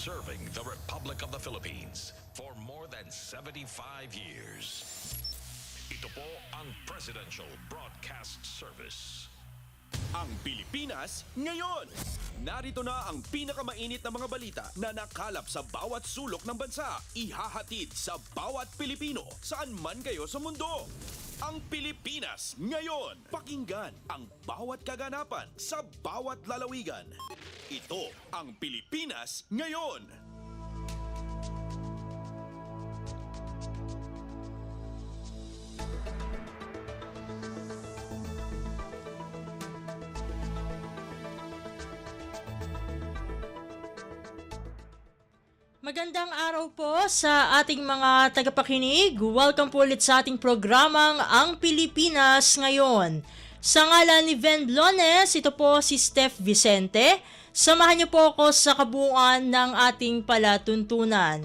serving the Republic of the Philippines for more than 75 years. Ito po ang Presidential Broadcast Service. Ang Pilipinas ngayon. Narito na ang pinakamainit na mga balita na nakalap sa bawat sulok ng bansa. Ihahatid sa bawat Pilipino saan man kayo sa mundo. Ang Pilipinas ngayon. Pakinggan ang bawat kaganapan sa bawat lalawigan. Ito ang Pilipinas ngayon. Magandang araw po sa ating mga tagapakinig. Welcome po ulit sa ating programang Ang Pilipinas Ngayon. Sa ngalan ni Ven Blones, ito po si Steph Vicente. Samahan niyo po ako sa kabuuan ng ating palatuntunan.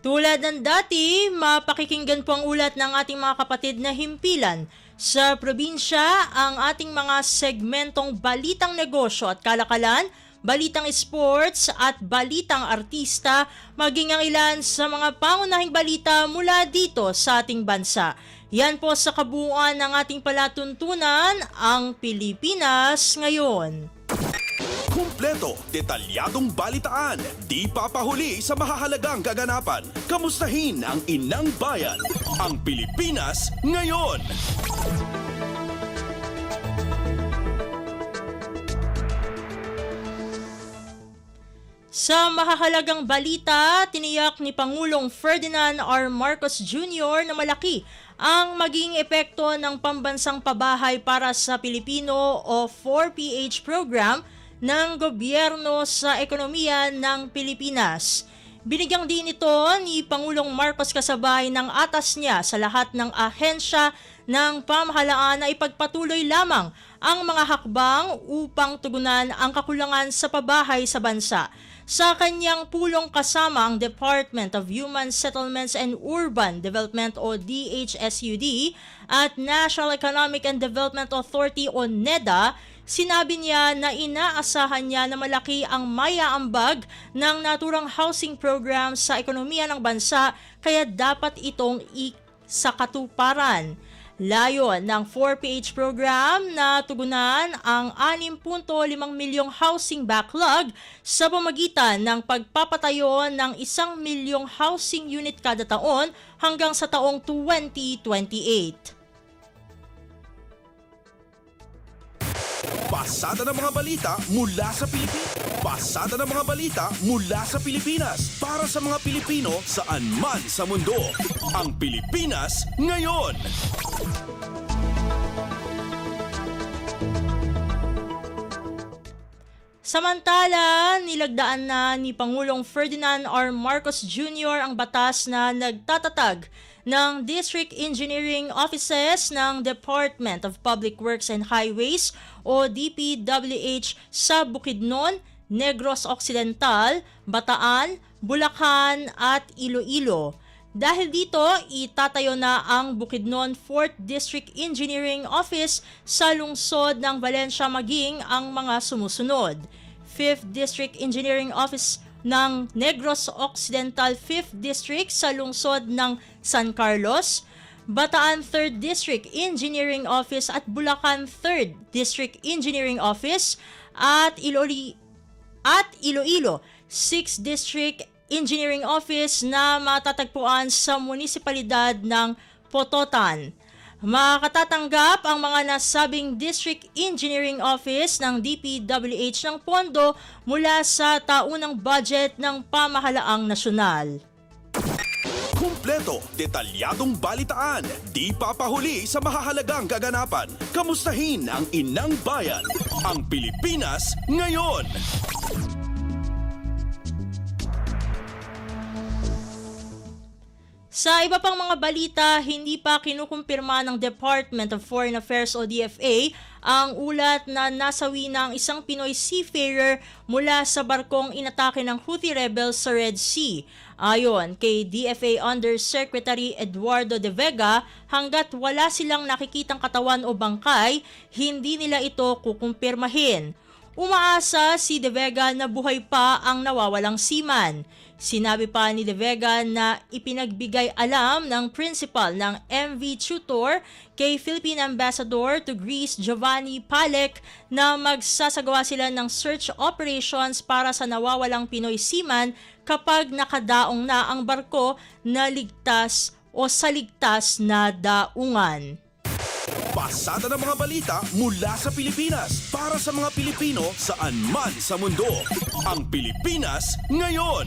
Tulad ng dati, mapakikinggan po ang ulat ng ating mga kapatid na himpilan. Sa probinsya, ang ating mga segmentong balitang negosyo at kalakalan, balitang sports at balitang artista, maging ang ilan sa mga pangunahing balita mula dito sa ating bansa. Yan po sa kabuuan ng ating palatuntunan, ang Pilipinas Ngayon. Kumpleto, detalyadong balitaan, di papahuli sa mahahalagang kaganapan. Kamustahin ang inang bayan, ang Pilipinas Ngayon. Sa mahahalagang balita, tiniyak ni Pangulong Ferdinand R. Marcos Jr. na malaki ang maging epekto ng pambansang pabahay para sa Pilipino o 4PH program ng gobyerno sa ekonomiya ng Pilipinas. Binigyang din ito ni Pangulong Marcos kasabay ng atas niya sa lahat ng ahensya ng pamahalaan na ipagpatuloy lamang ang mga hakbang upang tugunan ang kakulangan sa pabahay sa bansa. Sa kanyang pulong kasama ang Department of Human Settlements and Urban Development o DHSUD at National Economic and Development Authority o NEDA, sinabi niya na inaasahan niya na malaki ang maiaambag ng naturang housing program sa ekonomiya ng bansa kaya dapat itong isakatuparan. Layon ng 4PH program na tugunan ang 6.5 milyong housing backlog sa pamamagitan ng pagpapatayo ng 1 milyong housing unit kada taon hanggang sa taong 2028. Pasada ng mga balita mula sa Pilipinas. Pasada ng mga balita mula sa Pilipinas. Para sa mga Pilipino saan man sa mundo. Ang Pilipinas Ngayon. Samantala, nilagdaan na ni Pangulong Ferdinand R. Marcos Jr. ang batas na nagtatatag ng District Engineering Offices ng Department of Public Works and Highways o DPWH sa Bukidnon, Negros Occidental, Bataan, Bulacan at Iloilo. Dahil dito, itatayo na ang Bukidnon 4th District Engineering Office sa lungsod ng Valencia maging ang mga sumusunod. 5th District Engineering Office ng Negros Occidental 5th District sa lungsod ng San Carlos, Bataan 3rd District Engineering Office at Bulacan 3rd District Engineering Office at Iloilo 6th District Engineering Office na matatagpuan sa munisipalidad ng Pototan. Makatatanggap ang mga nasabing District Engineering Office ng DPWH ng pondo mula sa taunang budget ng pamahalaang nasyonal. Kumpleto, detalyadong balitaan, di papahuli sa mahahalagang kaganapan. Kamustahin ang inang bayan, ang Pilipinas Ngayon. Sa iba pang mga balita, hindi pa kinukumpirma ng Department of Foreign Affairs o DFA ang ulat na nasawi na ang isang Pinoy seafarer mula sa barkong inatake ng Houthi rebels sa Red Sea. Ayon kay DFA Undersecretary Eduardo De Vega, hanggat wala silang nakikitang katawan o bangkay, hindi nila ito kukumpirmahin. Umaasa si De Vega na buhay pa ang nawawalang seaman. Sinabi pa ni De Vega na ipinagbigay alam ng principal ng MV Tutor kay Philippine Ambassador to Greece Giovanni Palek na magsasagawa sila ng search operations para sa nawawalang Pinoy seaman kapag nakadaong na ang barko na ligtas o sa ligtas na daungan. Pasada ng mga balita mula sa Pilipinas para sa mga Pilipino saan man sa mundo. Ang Pilipinas Ngayon.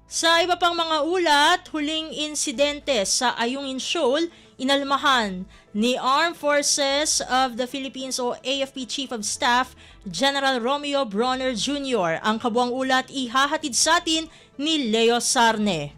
Sa iba pang mga ulat, huling insidente sa Ayungin Shoal, inalmahan ni Armed Forces of the Philippines o AFP Chief of Staff General Romeo Bronner Jr. Ang kabuang ulat ihahatid sa atin ni Leo Sarne.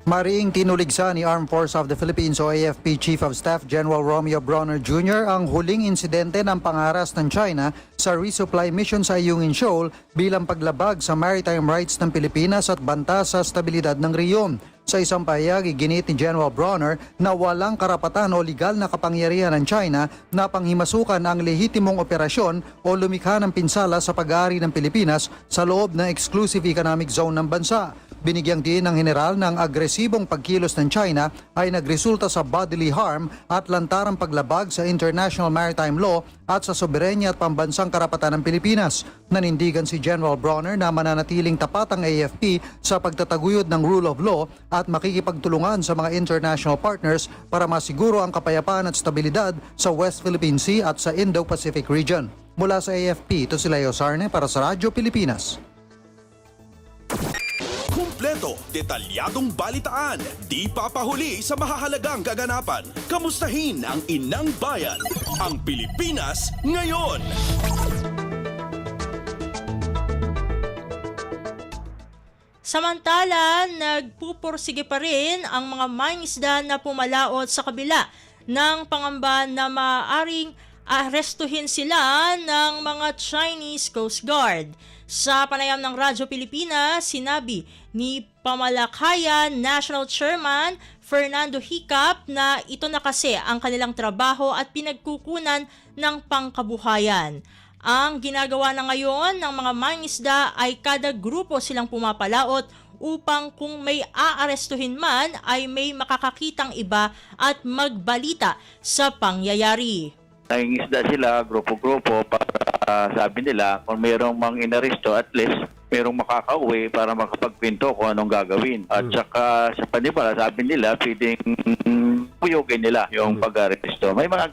Mariing tinuligsa ni Armed Forces of the Philippines o AFP Chief of Staff General Romeo Bronner Jr. ang huling insidente ng pangaras ng China sa resupply mission sa Ayungin Shoal bilang paglabag sa maritime rights ng Pilipinas at banta sa stabilidad ng rehiyon. Sa isang pahayag, iginit ni General Bronner na walang karapatan o legal na kapangyarihan ng China na panghimasukan ang lehitimong operasyon o lumikha ng pinsala sa pag-aari ng Pilipinas sa loob ng exclusive economic zone ng bansa. Binigyang diin ng general ng agresibong pagkilos ng China ay nagresulta sa bodily harm at lantarang paglabag sa international maritime law at sa soberenya at pambansang karapatan ng Pilipinas. Nanindigan si General Bronner na mananatiling tapat ang AFP sa pagtataguyod ng rule of law at makikipagtulungan sa mga international partners para masiguro ang kapayapaan at stabilidad sa West Philippine Sea at sa Indo-Pacific region. Mula sa AFP, ito si Leo Sarne para sa Radyo Pilipinas. Kumpleto, detalyadong balitaan, di papahuli sa mahahalagang kaganapan. Kamustahin ang inang bayan, ang Pilipinas Ngayon. Samantala, nagpupursige pa rin ang mga mangingisda na pumalaot sa kabila ng pangamba na maaaring arestuhin sila ng mga Chinese Coast Guard. Sa panayam ng Radyo Pilipinas, sinabi ni Pamalakayan National Chairman Fernando Hicap na ito na kasi ang kanilang trabaho at pinagkukunan ng pangkabuhayan. Ang ginagawa na ngayon ng mga mangingisda ay kada grupo silang pumapalaot upang kung may aarestuhin man ay may makakakitang iba at magbalita sa pangyayari. Nangingisda sila, grupo-grupo, para sabi nila, kung mayroong mang inaresto, at least mayroong makakauwi para makapagpinto kung anong gagawin. At saka sa panibala, sabi nila, pwedeng puyugin nila yung pag-aresto. May mga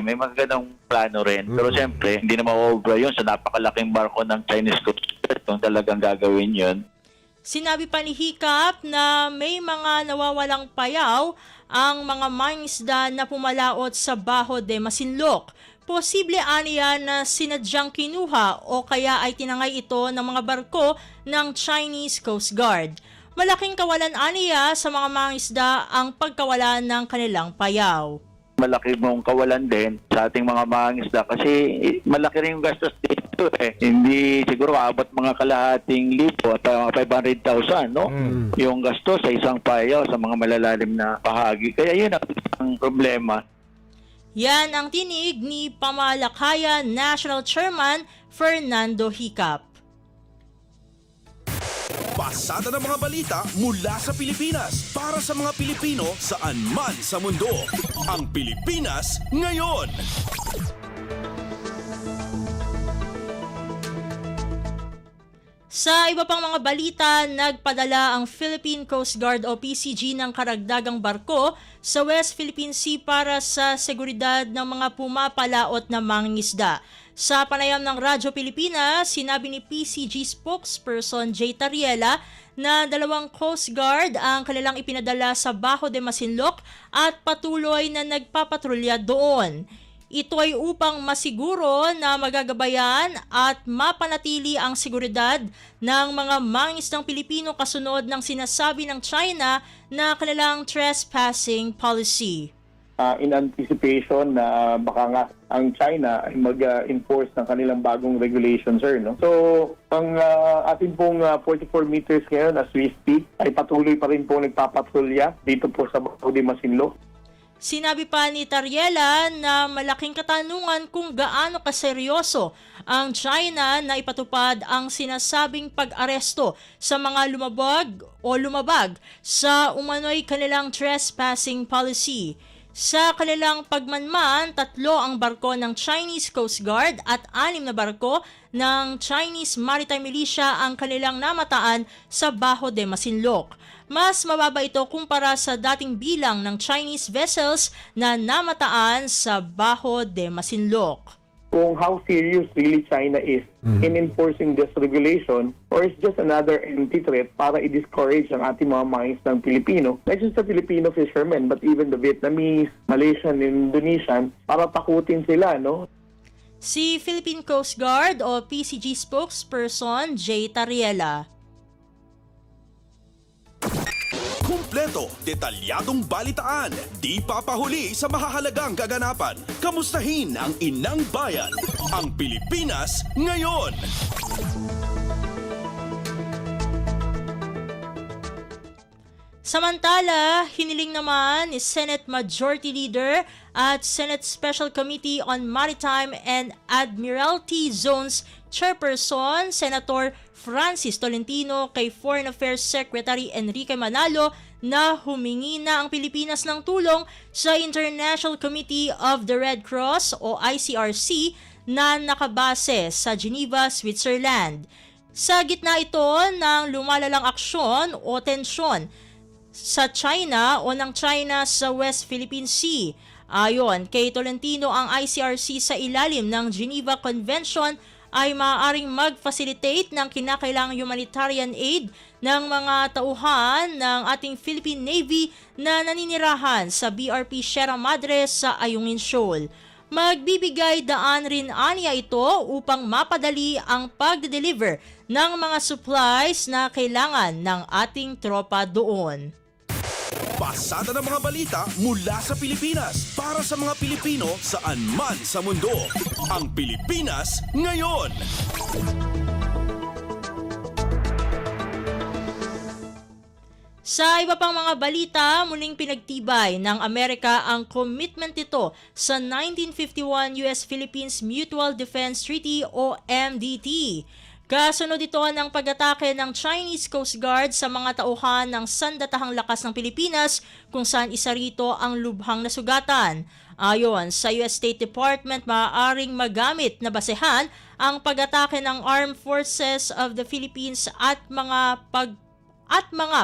may mga ganong plano rin. Pero siyempre, hindi na ma-over yun sa napakalaking barko ng Chinese Coast Guard kung talagang gagawin yun. Sinabi pa ni Hicap na may mga nawawalang payaw ang mga mangingisda na pumalaot sa Baho de Masinloc. Posible aniya na sinadyang kinuha o kaya ay tinangay ito ng mga barko ng Chinese Coast Guard. Malaking kawalan aniya sa mga mangingisda ang pagkawala ng kanilang payaw. Malaki mong kawalan din sa ating mga mangingisda kasi malaki rin yung gastos dito eh. Hindi siguro abot mga kalahating libo at 500,000 no? Yung gastos sa isang payaw sa mga malalalim na bahagi. Kaya yun ang problema. Yan ang tinig ni Pamalakayan National Chairman Fernando Hicap. Pasada ng mga balita mula sa Pilipinas para sa mga Pilipino saan man sa mundo. Ang Pilipinas Ngayon. Sa iba pang mga balita, nagpadala ang Philippine Coast Guard o PCG ng karagdagang barko sa West Philippine Sea para sa seguridad ng mga pumapalaot na mangingisda. Sa panayam ng Radyo Pilipinas, sinabi ni PCG spokesperson Jay Tariela na 2 Coast Guard ang kanilang ipinadala sa Baho de Masinloc at patuloy na nagpapatrolya doon. Ito ay upang masiguro na magagabayan at mapanatili ang seguridad ng mga mangingisdang Pilipino kasunod ng sinasabi ng China na kanilang trespassing policy. In anticipation na baka nga ang China ay mag-enforce ng kanilang bagong regulations, sir. No? So, ang ating pong 44 meters ngayon as we speak ay patuloy pa rin po nagpapatrolya dito po sa Baho de Masinloc. Sinabi pa ni Tariela na malaking katanungan kung gaano kaseryoso ang China na ipatupad ang sinasabing pag-aresto sa mga lumabag sa umano'y kanilang trespassing policy. Sa kanilang pagmanman, 3 ang barko ng Chinese Coast Guard at 6 na barko ng Chinese Maritime Militia ang kanilang namataan sa Baho de Masinloc. Mas mababa ito kumpara sa dating bilang ng Chinese vessels na namataan sa Baho de Masinloc. Kung how serious really China is in enforcing this regulation, or it's just another empty threat para i-discourage ang ating mga mangingisdang Pilipino, not just the Filipino fishermen, but even the Vietnamese, Malaysian, Indonesian, para takutin sila, no? Si Philippine Coast Guard o PCG spokesperson Jay Tariela. Kumpleto, detalyadong balitaan, di papahuli sa mahahalagang kaganapan. Kamustahin ang inang bayan, ang Pilipinas ngayon. Samantala, hiniling naman ni Senate Majority Leader at Senate Special Committee on Maritime and Admiralty Zones Chairperson Senator Francis Tolentino kay Foreign Affairs Secretary Enrique Manalo na humingi na ang Pilipinas ng tulong sa International Committee of the Red Cross o ICRC na nakabase sa Geneva, Switzerland. Sa gitna ito ng lumalalang aksyon o tensyon sa China o ng China sa West Philippine Sea. Ayon kay Tolentino, ang ICRC sa ilalim ng Geneva Convention ay maaaring mag-facilitate ng kinakailangang humanitarian aid ng mga tauhan ng ating Philippine Navy na naninirahan sa BRP Sierra Madre sa Ayungin Shoal. Magbibigay daan rin aniya ito upang mapadali ang pagde-deliver ng mga supplies na kailangan ng ating tropa doon. Pasada ng mga balita mula sa Pilipinas para sa mga Pilipino saan man sa mundo. Ang Pilipinas ngayon. Sa iba pang mga balita, muling pinagtibay ng Amerika ang commitment nito sa 1951 US-Philippines Mutual Defense Treaty o MDT. Kasunod ito ng pag-atake ng Chinese Coast Guard sa mga tauhan ng sandatahang lakas ng Pilipinas kung saan isa rito ang lubhang nasugatan. Ayon sa US State Department, maaaring magamit na basehan ang pag-atake ng Armed Forces of the Philippines at mga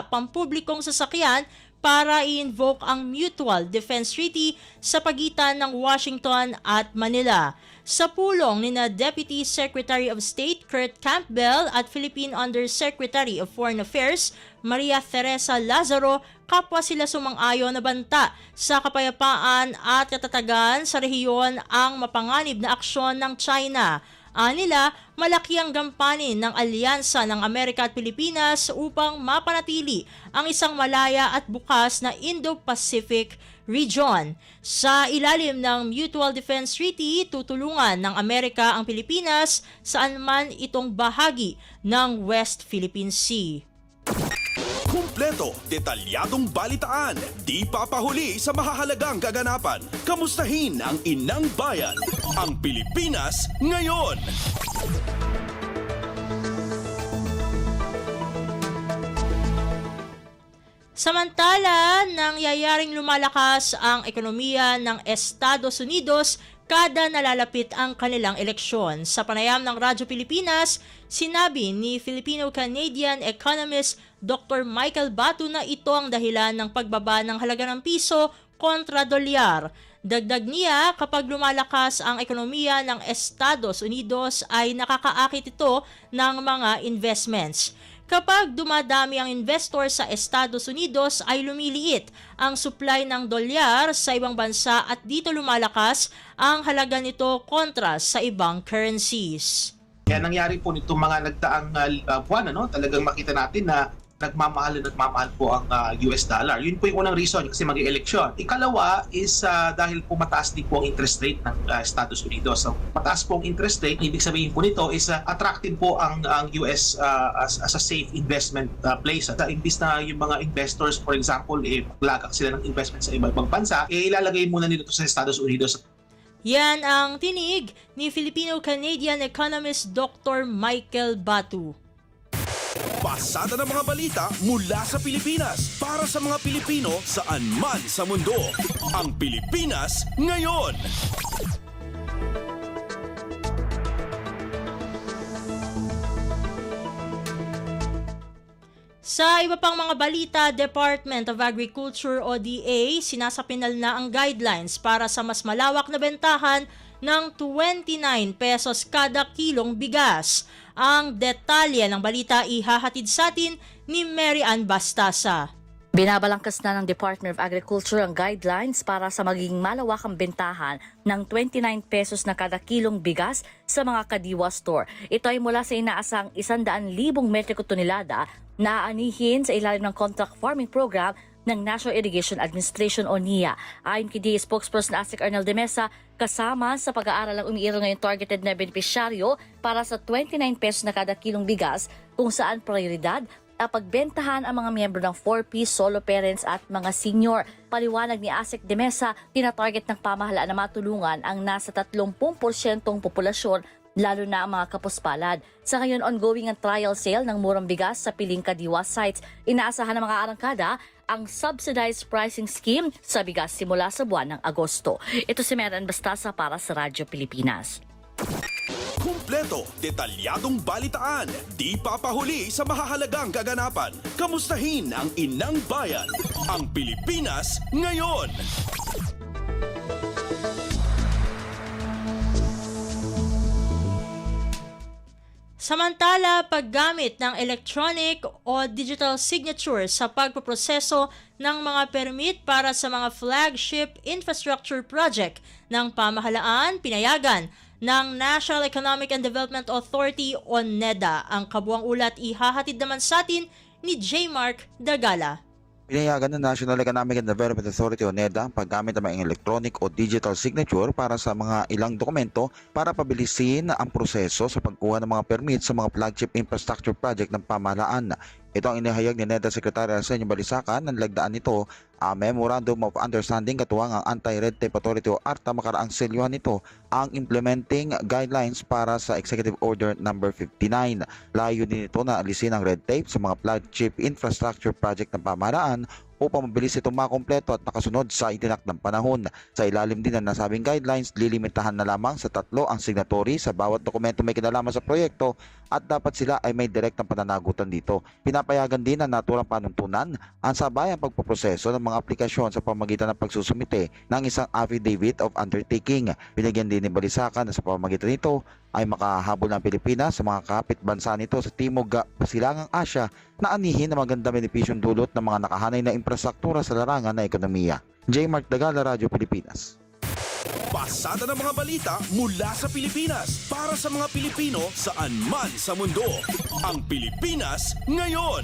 pampublikong sasakyan para i-invoke ang Mutual Defense Treaty sa pagitan ng Washington at Manila. Sa pulong ni Deputy Secretary of State Kurt Campbell at Philippine Undersecretary of Foreign Affairs Maria Teresa Lazaro, kapwa sila sumang-ayon na banta sa kapayapaan at katatagan sa rehiyon ang mapanganib na aksyon ng China. Anila, malaki ang gampanin ng alyansa ng Amerika at Pilipinas upang mapanatili ang isang malaya at bukas na Indo-Pacific region. Sa ilalim ng Mutual Defense Treaty, tutulungan ng Amerika ang Pilipinas saan man itong bahagi ng West Philippine Sea. Kumpleto, detalyadong balitaan, di papahuli sa mahahalagang kaganapan. Kamustahin ang inang bayan, ang Pilipinas ngayon. Samantala, nangyayaring lumalakas ang ekonomiya ng Estados Unidos kada nalalapit ang kanilang eleksyon. Sa panayam ng Radyo Pilipinas, sinabi ni Filipino-Canadian economist Dr. Michael Batu na ito ang dahilan ng pagbaba ng halaga ng piso kontra dolyar. Dagdag niya, kapag lumalakas ang ekonomiya ng Estados Unidos ay nakakaakit ito ng mga investments. Kapag dumadami ang investor sa Estados Unidos ay lumiliit ang supply ng dolyar sa ibang bansa at dito lumalakas ang halaga nito kontra sa ibang currencies. Kaya nangyari po nitong mga nagdaang buwan, talagang makita natin na nagmamahal po ang US dollar. Yun po yung unang reason kasi mag-eleksyon. Ikalawa is dahil po mataas din po ang interest rate ng Estados Unidos. So, mataas po ang interest rate, ibig sabihin po nito is attractive po ang US as a safe investment place. At imbis na yung mga investors, for example, maglagak sila ng investment sa ibang bansa, ilalagay muna nito sa Estados Unidos. Yan ang tinig ni Filipino-Canadian economist Dr. Michael Batu. Pasada ng mga balita mula sa Pilipinas para sa mga Pilipino saan man sa mundo. Ang Pilipinas Ngayon. Sa iba pang mga balita, Department of Agriculture o DA sinasapinal na ang guidelines para sa mas malawak na bentahan ng 29 pesos kada kilong bigas. Ang detalye ng balita ihahatid sa atin ni Mary Ann Bastasa. Binabalangkas na ng Department of Agriculture ang guidelines para sa magiging malawakang bentahan ng 29 pesos na kada kilong bigas sa mga kadiwa store. Ito ay mula sa inaasang 100,000 metriko tonelada na aanihin sa ilalim ng Contract Farming Program ng National Irrigation Administration o NIA. Ayon kay DA spokesperson Asik Arnel de Mesa, kasama sa pag-aaral ang umiiral ngayong targeted na benepisyaryo para sa 29 pesos na kada kilong bigas kung saan prioridad pagbentahan ang mga miyembro ng 4P, solo parents at mga senior. Paliwanag ni Asik de Mesa, tinatarget ng pamahalaan na matulungan ang nasa 30% populasyon, lalo na ang mga kapuspalad. Sa ngayon, ongoing ang trial sale ng murang bigas sa piling kadiwa sites. Inaasahan ng mga arangkada ang subsidized pricing scheme sa bigas simula sa buwan ng Agosto. Ito si Meran Bastasa para sa Radyo Pilipinas. Kumpleto, detalyadong balitaan, di papahuli sa mahahalagang kaganapan. Kamustahin ang inang bayan, ang Pilipinas Ngayon. Samantala, paggamit ng electronic o digital signature sa pagpoproseso ng mga permit para sa mga flagship infrastructure project ng pamahalaan, pinayagan ng National Economic and Development Authority o NEDA. Ang kabuang ulat ihahatid naman sa atin ni J. Mark Dagala. Pinayagan ng National Economic and Development Authority o NEDA ang paggamit ng mga electronic o digital signature para sa mga ilang dokumento para pabilisin ang proseso sa pagkuha ng mga permit sa mga flagship infrastructure project ng pamahalaan. Ito ang inihayag ni NEDA Secretary Arsenio Balisacan ng lagdaan nito ang Memorandum of Understanding katuwang ang Anti-Red Tape Authority o ARTA makaraang selyuhan nito ang implementing guidelines para sa Executive Order No. 59. Layo din ito na alisin ang red tape sa mga flagship infrastructure project ng pamahalaan upang mabilis itong makompleto at nakasunod sa itinak ng panahon. Sa ilalim din ng nasabing guidelines, lilimitahan na lamang sa 3 ang signatory sa bawat dokumento may kinalaman sa proyekto at dapat sila ay may direktang pananagutan dito. Pinapayagan din ng naturang panuntunan ang sabayang pagpoproseso ng mga aplikasyon sa pamamagitan ng pagsusumite ng isang affidavit of undertaking. Binigyan din ni Balisacan na sa pamamagitan nito ay makahabol ng Pilipinas sa mga kapit bansa nito sa Timog Silangang Asya na anihin na maganda benepisyong dulot ng mga nakahanay na infrastruktura sa larangan na ekonomiya. J. Mark Dagala, Radyo Pilipinas. Pasada ng mga balita mula sa Pilipinas para sa mga Pilipino saan man sa mundo. Ang Pilipinas Ngayon.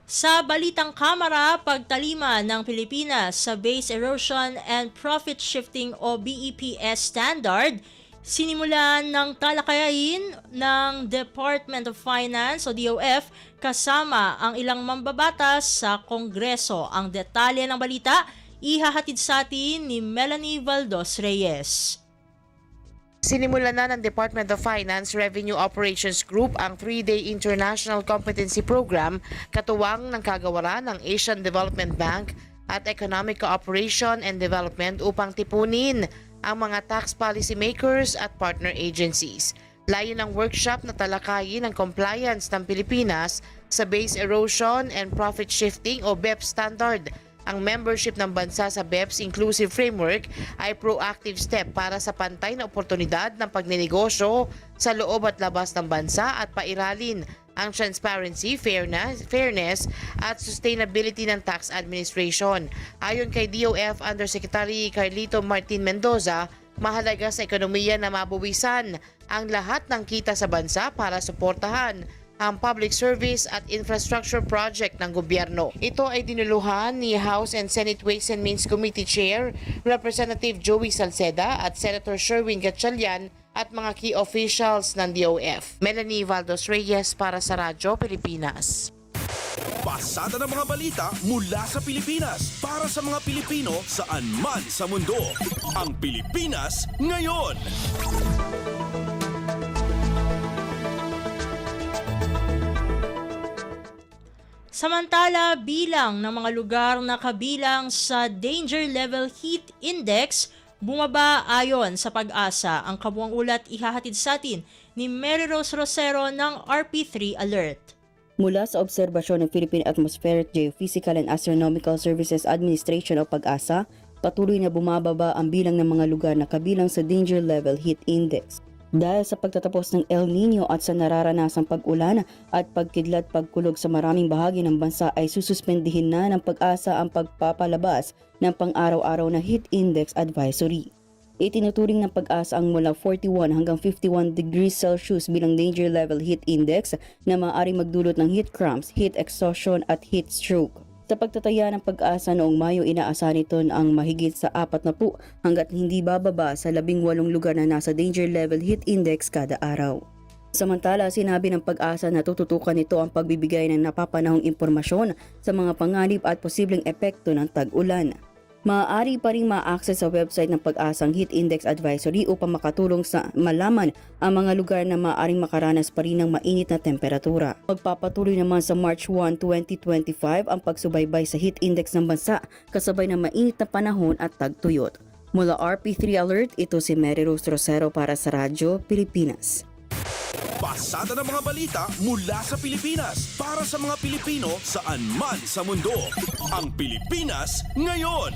Sa Balitang Kamara, pagtalima ng Pilipinas sa Base Erosion and Profit Shifting o BEPS standard, sinimulan ng talakayain ng Department of Finance o DOF kasama ang ilang mambabatas sa Kongreso. Ang detalye ng balita, ihahatid sa atin ni Melanie Valdos Reyes. Sinimulan na ng Department of Finance Revenue Operations Group ang 3-day International Competency Program katuwang ng kagawaran ng Asian Development Bank at Economic Cooperation and Development upang tipunin ang mga tax policy makers at partner agencies. Layo ng workshop na talakayin ang compliance ng Pilipinas sa Base Erosion and Profit Shifting o BEPS standard. Ang membership ng bansa sa BEPS Inclusive Framework ay proactive step para sa pantay na oportunidad ng pagnenegosyo sa loob at labas ng bansa at pairalin ang transparency, fairness at sustainability ng tax administration. Ayon kay DOF Undersecretary Carlito Martin Mendoza, mahalaga sa ekonomiya na mabuwisan ang lahat ng kita sa bansa para suportahan ang public service at infrastructure project ng gobyerno. Ito ay dinuluhan ni House and Senate Ways and Means Committee Chair Representative Joey Salceda at Senator Sherwin Gatchalian at mga key officials ng DOF. Melanie Valdos Reyes para sa Radyo Pilipinas. Pasada ng mga balita mula sa Pilipinas para sa mga Pilipino saan man sa mundo. Ang Pilipinas ngayon. Samantala, bilang ng mga lugar na kabilang sa Danger Level Heat Index, bumaba ayon sa Pag-asa. Ang kabuuang ulat ihahatid sa atin ni Mary Rose Rosero ng RP3 Alert. Mula sa obserbasyon ng Philippine Atmospheric, Geophysical and Astronomical Services Administration o Pag-asa, patuloy na bumababa ang bilang ng mga lugar na kabilang sa Danger Level Heat Index. Dahil sa pagtatapos ng El Nino at sa nararanasang pag-ulan at pagkidlat-pagkulog sa maraming bahagi ng bansa ay sususpendihin na ng Pag-asa ang pagpapalabas ng pang-araw-araw na Heat Index Advisory. Itinuturing ng Pag-asa ang mula 41 hanggang 51 degrees Celsius bilang Danger Level Heat Index na maaaring magdulot ng heat cramps, heat exhaustion at heat stroke. Sa pagtataya ng Pag-asa noong Mayo, inaasahan nito ang mahigit sa 40 hanggat hindi bababa sa 18 lugar na nasa Danger Level Heat Index kada araw. Samantala, sinabi ng Pag-asa na tututukan nito ang pagbibigay ng napapanahong impormasyon sa mga panganib at posibleng epekto ng tag-ulan. Maaari pa rin ma-access sa website ng Pag-asang Heat Index Advisory upang makatulong sa malaman ang mga lugar na maaaring makaranas pa rin ng mainit na temperatura. Magpapatuloy naman sa March 1, 2025 ang pagsubaybay sa heat index ng bansa kasabay ng mainit na panahon at tagtuyot. Mula RP3 Alert, ito si Mary Rose Rosero para sa Radyo Pilipinas. Pasada ng mga balita mula sa Pilipinas para sa mga Pilipino saan man sa mundo. Ang Pilipinas ngayon.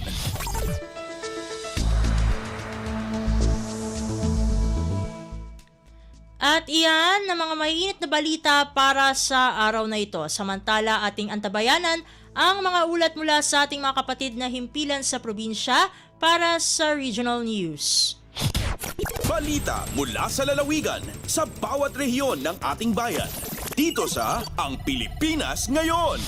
At iyan ang mga mainit na balita para sa araw na ito. Samantala, ating antabayanan ang mga ulat mula sa ating mga kapatid na himpilan sa probinsya para sa Regional News. Balita mula sa lalawigan sa bawat rehiyon ng ating bayan. Dito sa Ang Pilipinas Ngayon.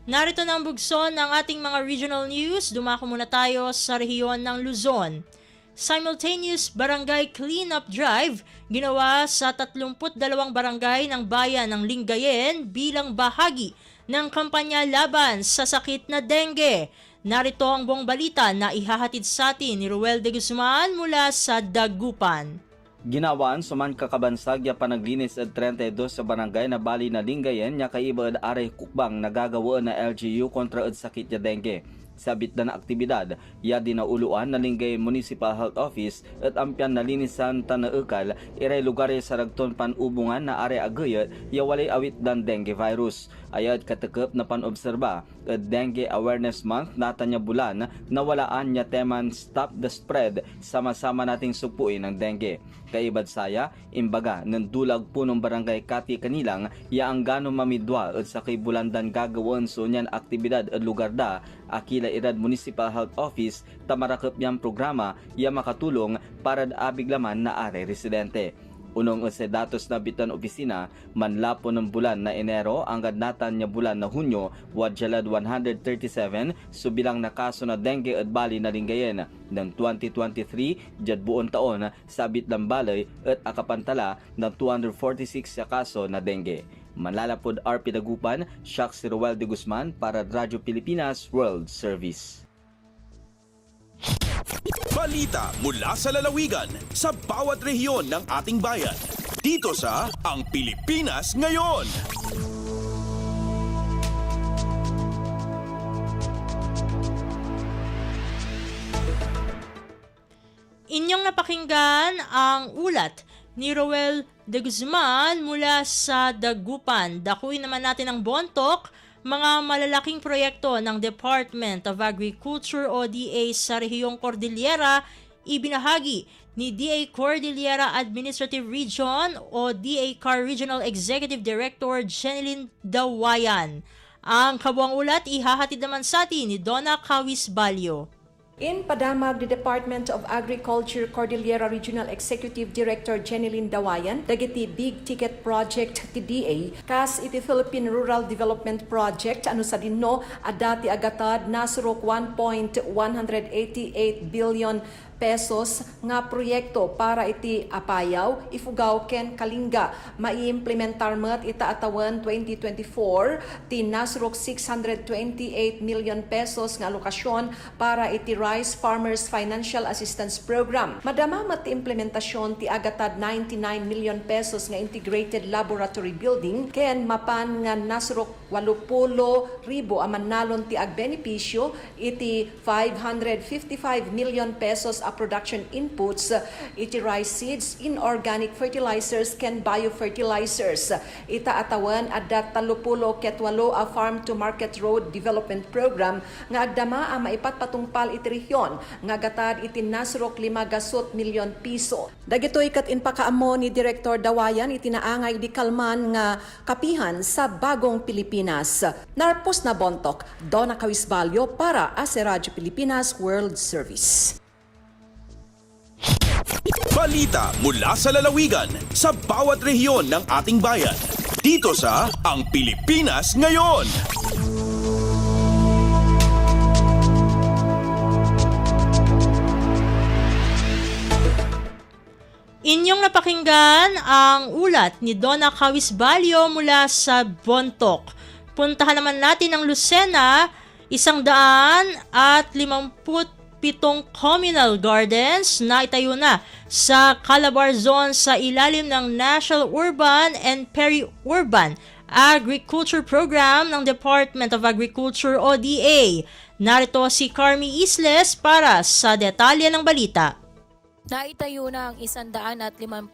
Narito na ang bugson ng ating mga regional news. Dumako muna tayo sa rehiyon ng Luzon. Simultaneous barangay cleanup drive ginawa sa 32 barangay ng bayan ng Lingayen bilang bahagi ng kampanya laban sa sakit na dengue. Narito ang buong balita na ihahatid sa atin ni Ruel de Guzman mula sa Dagupan. Ginawan suman kakabansag ya panaglinis at 32 sa barangay na bali na Lingayen nya kaiba ad aray kukbang nagagawa na LGU kontra ad sakit ya dengue. Sabit na aktibidad, ya dinauluan na Lingayen Municipal Health Office at ampian na linisan tanaukal iray lugar sa ragton panubungan na are agayat ya walay awit dan dengue virus. Ayat katekep na panobserba at Dengue Awareness Month natanya bulan na walaan niya teman Stop the Spread, sama-sama nating supuin ang dengue. Kaibad saya, imbaga ng dulag punong barangay Kati Kanilang ya ang gano mamidwa at sa kibulandan gagawon so niyan aktibidad at lugar da akila irad Municipal Health Office tamarakep niyang programa ya makatulong para abiglaman na are residente. Unong sa datos na bitan opisina, manlapo ng bulan na Enero ang gadnatan niya bulan na Hunyo, wadjalad 137 subilang na kaso na dengue at bali na Lingayen ng 2023 jad buon taon sabit ng balay at akapantala ng 246 sa kaso na dengue. Manlalapod RP Dagupan, Shaq si Ruel de Guzman para Radyo Pilipinas World Service. Balita mula sa lalawigan sa bawat rehiyon ng ating bayan. Dito sa Ang Pilipinas Ngayon. Inyong napakinggan ang ulat ni Roel de Guzman mula sa Dagupan. Dakuin naman natin ang Bontoc, mga malalaking proyekto ng Department of Agriculture o DA sa rehiyong Cordillera ibinahagi ni DA Cordillera Administrative Region o DA-CAR Regional Executive Director Jeneline Dawayan. Ang kabuang ulat ihahatid naman sa atin ni Donna Kawis Balyo. In Padamag, the Department of Agriculture Cordillera Regional Executive Director Jeneline Dawayan, dagiti big ticket project ti DA, kas iti Philippine Rural Development Project, ano sa dinno, adati agatad nasurok 1.188 billion pesos nga proyekto para iti Apayaw, Ifugao ken Kalinga. Maiimplementar met ita atawan 2024 ti nasrok 628 million pesos nga alokasyon para iti Rice Farmers Financial Assistance Program. Madama met implementasyon ti agatad 99 million pesos nga integrated laboratory building ken mapan nga nasrok 80,000 amanalon ti agbenepisyo iti 555 million pesos a production inputs, iti rice seeds, inorganic fertilizers, ken biofertilizers. Ita atawan adda 30 ket 8 a farm to market road development program nga agdama a maipatpatungpal iti rehiyon nga gatad iti nasrok 5 milyon piso. Dagitoy kat inpakaamo ni Director Dawayan iti naangay di kalman nga kapihan sa bagong Pilipinas. Narpos na Bontoc, Donna Kawis Balyo para sa Radyo Pilipinas World Service. Balita mula sa lalawigan sa bawat rehiyon ng ating bayan. Dito sa Ang Pilipinas Ngayon. Inyong napakinggan ang ulat ni Donna Kawis Balyo mula sa Bontoc. Puntahan naman natin ang Lucena, 157 communal gardens na itayo na sa Calabar Zone sa ilalim ng National Urban and Peri-Urban Agriculture Program ng Department of Agriculture o DA. Narito si Carmi Isles para sa detalye ng balita. Naitayo na ang 157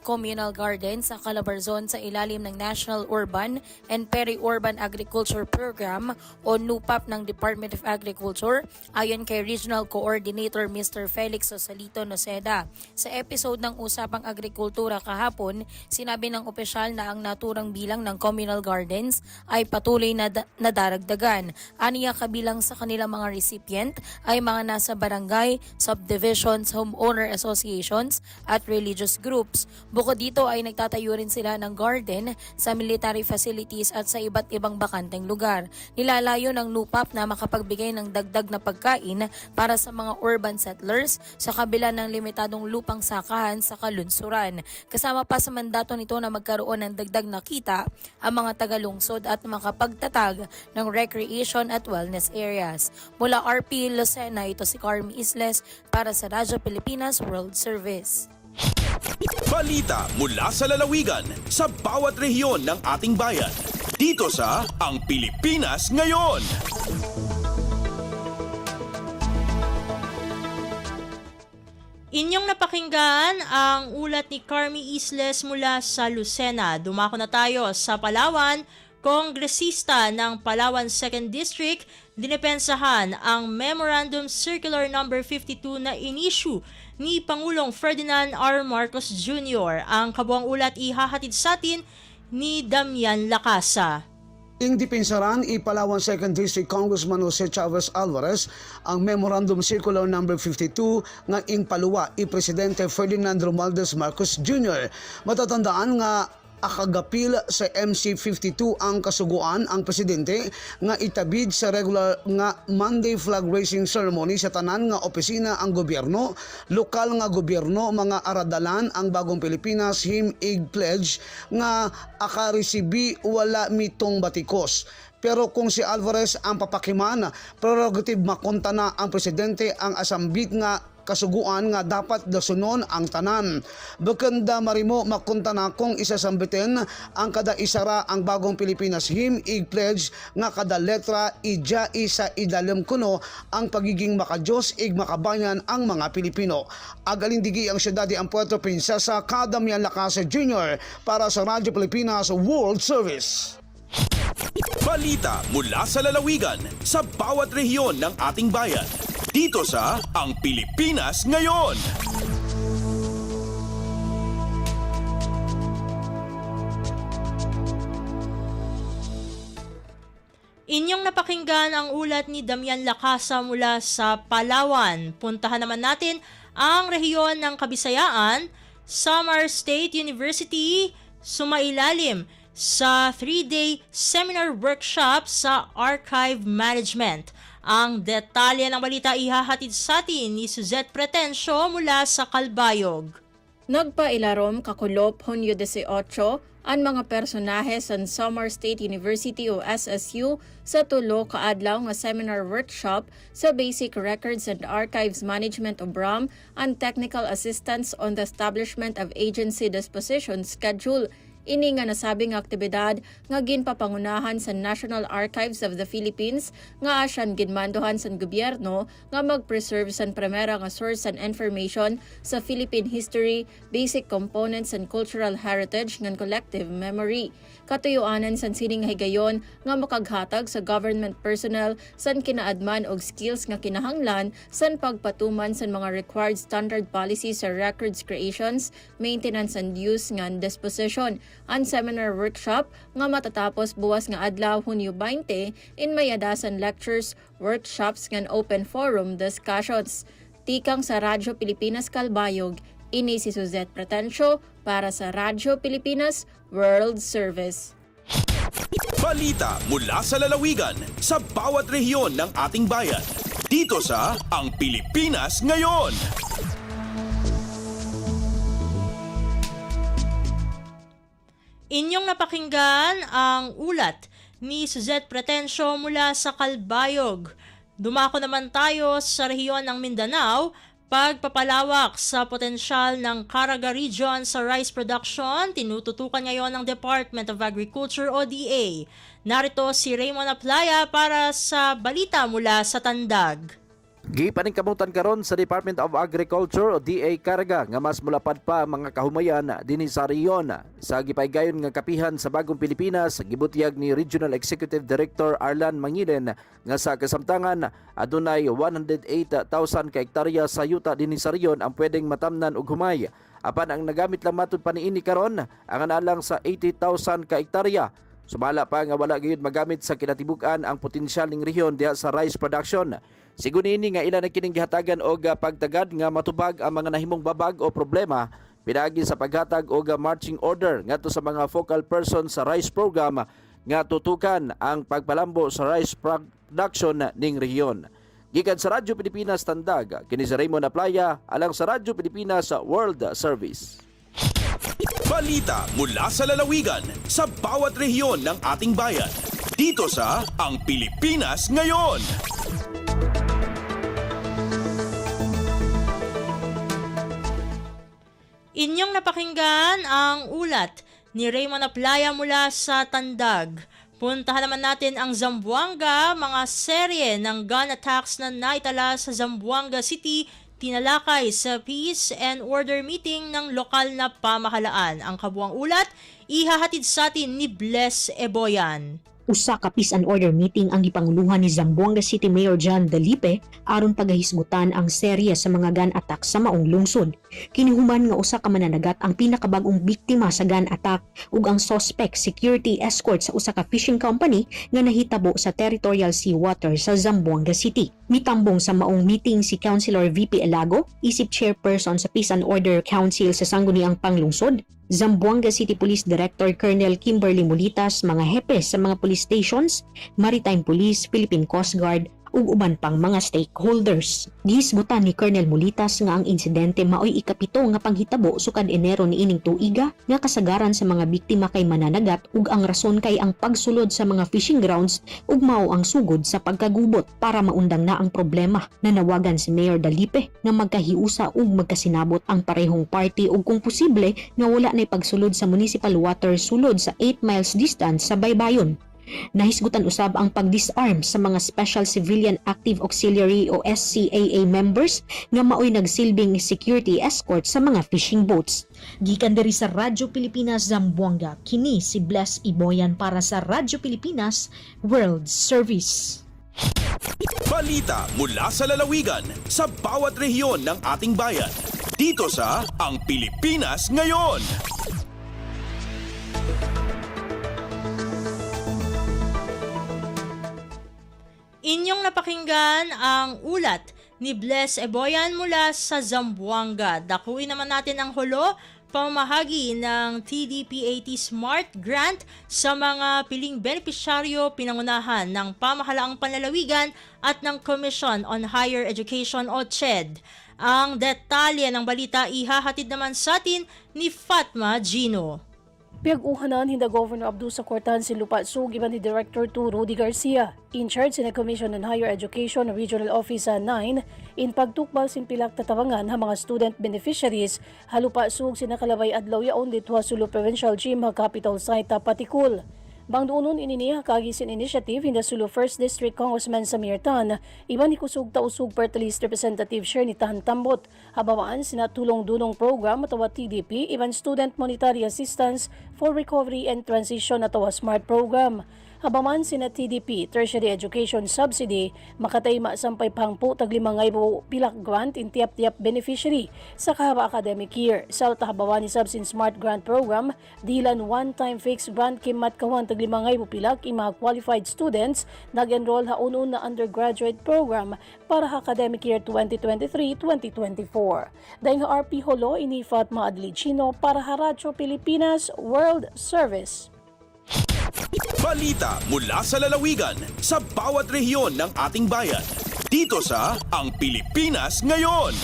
communal gardens sa Calabar Zone sa ilalim ng National Urban and Peri-Urban Agriculture Program o NUPAP ng Department of Agriculture ayon kay Regional Coordinator Mr. Felix Sosalito Noceda. Sa episode ng Usapang Agrikultura kahapon, sinabi ng opisyal na ang naturang bilang ng communal gardens ay patuloy na nadaragdagan. Aniya kabilang sa kanilang mga recipient ay mga nasa barangay, subdivisions, homeowners, associations at religious groups. Bukod dito ay nagtatayo rin sila ng garden sa military facilities at sa iba't ibang bakanteng lugar. Nilalayo ng NUPAP na makapagbigay ng dagdag na pagkain para sa mga urban settlers sa kabila ng limitadong lupang sakahan sa kalunsuran. Kasama pa sa mandato nito na magkaroon ng dagdag na kita ang mga tagalungsod at makapagtatag ng recreation at wellness areas. Mula RP Lucena, ito si Carmi Isles para sa Radyo Pilipinas World Service. Balita mula sa lalawigan sa bawat rehiyon ng ating bayan. Dito sa Ang Pilipinas Ngayon. Inyong napakinggan ang ulat ni Carmi Isles mula sa Lucena. Dumako na tayo sa Palawan. Kongresista ng Palawan 2nd District dinepensahan ang Memorandum Circular No. 52 na in-issue ni Pangulong Ferdinand R. Marcos Jr. Ang kabuang ulat ihahatid sa atin ni Damian Lacasa. Indipinsaran Palawan 2nd District Congressman Jose Chavez Alvarez ang Memorandum Circular No. 52 nga paluwa Presidente Ferdinand Romualdez Marcos Jr. Matatandaan nga akagapil sa MC52 ang kasuguan ang presidente nga itabid sa regular nga Monday flag raising ceremony sa tanan nga opisina ang gobyerno, lokal nga gobyerno, mga aradalan ang bagong Pilipinas him-ig pledge nga akaresibi wala mitong batikos. Pero kung si Alvarez ang papakiman, prerogative makonta na ang presidente ang asambit nga kasuguan nga dapat dasunon ang tanan. Bakanda marimo makunta na kung isasambiten ang kada isara ang bagong Pilipinas him ig-pledge nga kada letra ijai sa idalim kuno ang pagiging makajos ig makabayan ang mga Pilipino. Agalindigi ang siyudad ang Puerto Princesa, Damian Lacasa Jr. para sa Radyo Pilipinas World Service. Balita mula sa lalawigan sa bawat rehiyon ng ating bayan. Dito sa Ang Pilipinas Ngayon. Inyong napakinggan ang ulat ni Damian Lacasa mula sa Palawan. Puntahan naman natin ang rehiyon ng Kabisayaan. Samar State University sumailalim sa 3-day seminar workshop sa archive management. Ang detalye ng balita ihahatid sa atin ni Suzette Pretencio mula sa Calbayog. Nagpailarom kakulop Hunyo 18 ang mga personahe sa Samar State University o SSU sa tulo kaadlaw nga seminar workshop sa Basic Records and Archives Management o BRAM and Technical Assistance on the Establishment of Agency Disposition Schedule. Ini nga nasabing aktibidad nga ginpapangunahan sa National Archives of the Philippines nga asyan ginmandohan sa gobyerno nga mag-preserve sa primera nga source and information sa Philippine history, basic components and cultural heritage ngan collective memory. Katuyuanan sa sining higayon nga makaghatag sa government personnel san kinaadman og skills nga kinahanglan san pagpatuman sa mga required standard policies sa records creations, maintenance and use ngan disposition. Ang seminar workshop nga matatapos buwas nga adlaw Hunyo 20 in mayadasan lectures, workshops ngan open forum discussions. Tikang sa Radyo Pilipinas Calbayog, ini si Suzette Pretencio para sa Radyo Pilipinas World Service. Balita mula sa lalawigan sa bawat rehiyon ng ating bayan. Dito sa Ang Pilipinas Ngayon. Inyong napakinggan ang ulat ni Suzette Pretencio mula sa Calbayog. Dumako naman tayo sa rehiyon ng Mindanao, pagpapalawak sa potensyal ng Caraga Region sa rice production, tinututukan ngayon ng Department of Agriculture o DA. Narito si Raymond Aplaya para sa balita mula sa Tandag. Gipaningkamutan karon sa Department of Agriculture o DA Caraga nga mas mulapad pa ang mga kahumayan dinhi sa rehiyon. Sa gipaygayon nga kapihan sa Bagong Pilipinas, gibutyag ni Regional Executive Director Arlan Mangilen nga sa kasamtangan adunay 108,000 ka hektarya sa yuta dinhi sa rehiyon ang pwedeng matamnan og humay. Apan ang nagamit lang matud paniini karon ang analang sa 80,000 ka hektarya. Sumala pa nga wala gayud magamit sa kinatibuk-an ang potensyal ning rehiyon diha sa rice production. Sigunini nga ilan na kining gihatagan og pagtagad nga matubag ang mga nahimong babag o problema pinagi sa paghatag og marching order ngadto sa mga focal person sa rice program nga tutukan ang pagpalambo sa rice production ning rehiyon. Gikan sa Radyo Pilipinas Tandag, kini si Raymond Aplaya alang sa Radyo Pilipinas World Service. Balita mula sa lalawigan sa bawat rehiyon ng ating bayan. Dito sa Ang Pilipinas Ngayon. Inyong napakinggan ang ulat ni Raymond Aplaya mula sa Tandag. Puntahan naman natin ang Zamboanga, mga serye ng gun attacks na naitala sa Zamboanga City, tinalakay sa Peace and Order meeting ng lokal na pamahalaan. Ang kabuang ulat, ihahatid sa atin ni Bless Eboyan. Usa ka Peace and Order meeting ang gipanguluhan ni Zamboanga City Mayor John Dalipe aron pagahisgutan ang serye sa mga gun attack sa maong lungsod. Kinihuman nga usa ka mananagat ang pinakabag-ong biktima sa gun attack ug ang suspect security escort sa usa ka fishing company nga nahitabo sa territorial seawater sa Zamboanga City. Mitambong sa maong meeting si Councilor VP Elago, isip chairperson sa Peace and Order Council sa Sangguniang Panglungsod, Zamboanga City Police Director Colonel Kimberly Molitas, mga hepe sa mga police stations, Maritime Police, Philippine Coast Guard, ug uban pang mga stakeholders. Gihisgutan ni Colonel Mulitas nga ang insidente maoy ikapito nga panghitabo sukad Enero niining tuiga nga kasagaran sa mga biktima kay mananagat ug ang rason kay ang pagsulod sa mga fishing grounds ug mao ang sugod sa pagkagubot. Para maundang na ang problema, nanawagan si Mayor Dalipe na magkahiusa ug magkasinabot ang parehong party ug kung posible nga wala na'y pagsulod sa municipal water sulod sa 8 miles distance sa baybayon. Nahisgutan usab ang pag-disarm sa mga Special Civilian Active Auxiliary o SCAA members nga maoy nagsilbing security escort sa mga fishing boats. Gikan diri sa Radyo Pilipinas Zamboanga, kini si Bless Iboyan para sa Radyo Pilipinas World Service. Balita mula sa lalawigan sa bawat rehiyon ng ating bayan. Dito sa Ang Pilipinas Ngayon. Inyong napakinggan ang ulat ni Bless Eboyan mula sa Zamboanga. Dakuin naman natin ang hulo, pamahagi ng TDPAT Smart Grant sa mga piling benepisyaryo pinangunahan ng Pamahalaang Panlalawigan at ng Commission on Higher Education o CHED. Ang detalye ng balita ihahatid naman sa atin ni Fatma Gino. Piyag-uhanan hinda Governor Abdusa Cortan si Lupa Sug iban ni Director 2 Rudy Garcia. In charge sa Commission on Higher Education Regional Office 9 in pagtukbal sin pilak tatawangan ha mga student beneficiaries halupa sug sinakalabay adlaw yaon ditwa Sulu Provincial Gym ha capital site Patikul. Bang duunon ininiha kagisin initiative hinda Sulu 1st District Congressman Samir Tan, iban ni kusug tausug party list representative Sherny Tahan Tambot, habawaan sina tulong dunong program atawa TDP, iban student monetary assistance for recovery and transition atawa SMART program. Habaman sina TDP, Tertiary Education Subsidy, makatayma sampay pangpo tag 5,000 pilak grant in tiap-tiap beneficiary sa kahaba academic year. Sa habawan ni Subsin Smart Grant Program, dilan one-time fixed grant kimat kawan tag 5,000 pilak i mga qualified students nag-enroll haunun na undergraduate program para academic year 2023-2024. Dahil RP Holo, ini Fatma Adlicino para Radyo Pilipinas World Service. Balita mula sa lalawigan sa bawat rehiyon ng ating bayan. Dito sa Ang Pilipinas Ngayon.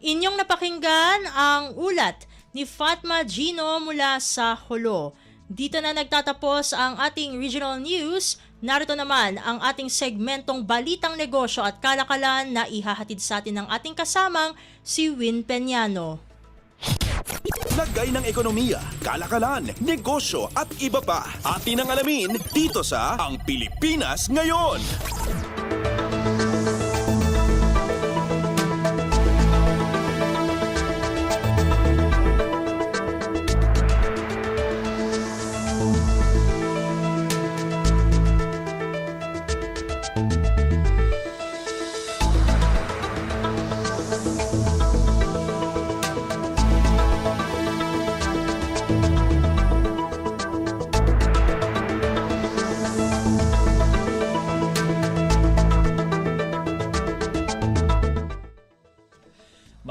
Inyong napakinggan ang ulat ni Fatma Gino mula sa Holo. Dito na nagtatapos ang ating regional news. Narito naman ang ating segmentong Balitang Negosyo at Kalakalan na ihahatid sa atin ng ating kasamang si Win Peñano. Lagay ng ekonomiya, kalakalan, negosyo at iba pa. Atin ang alamin dito sa Ang Pilipinas Ngayon.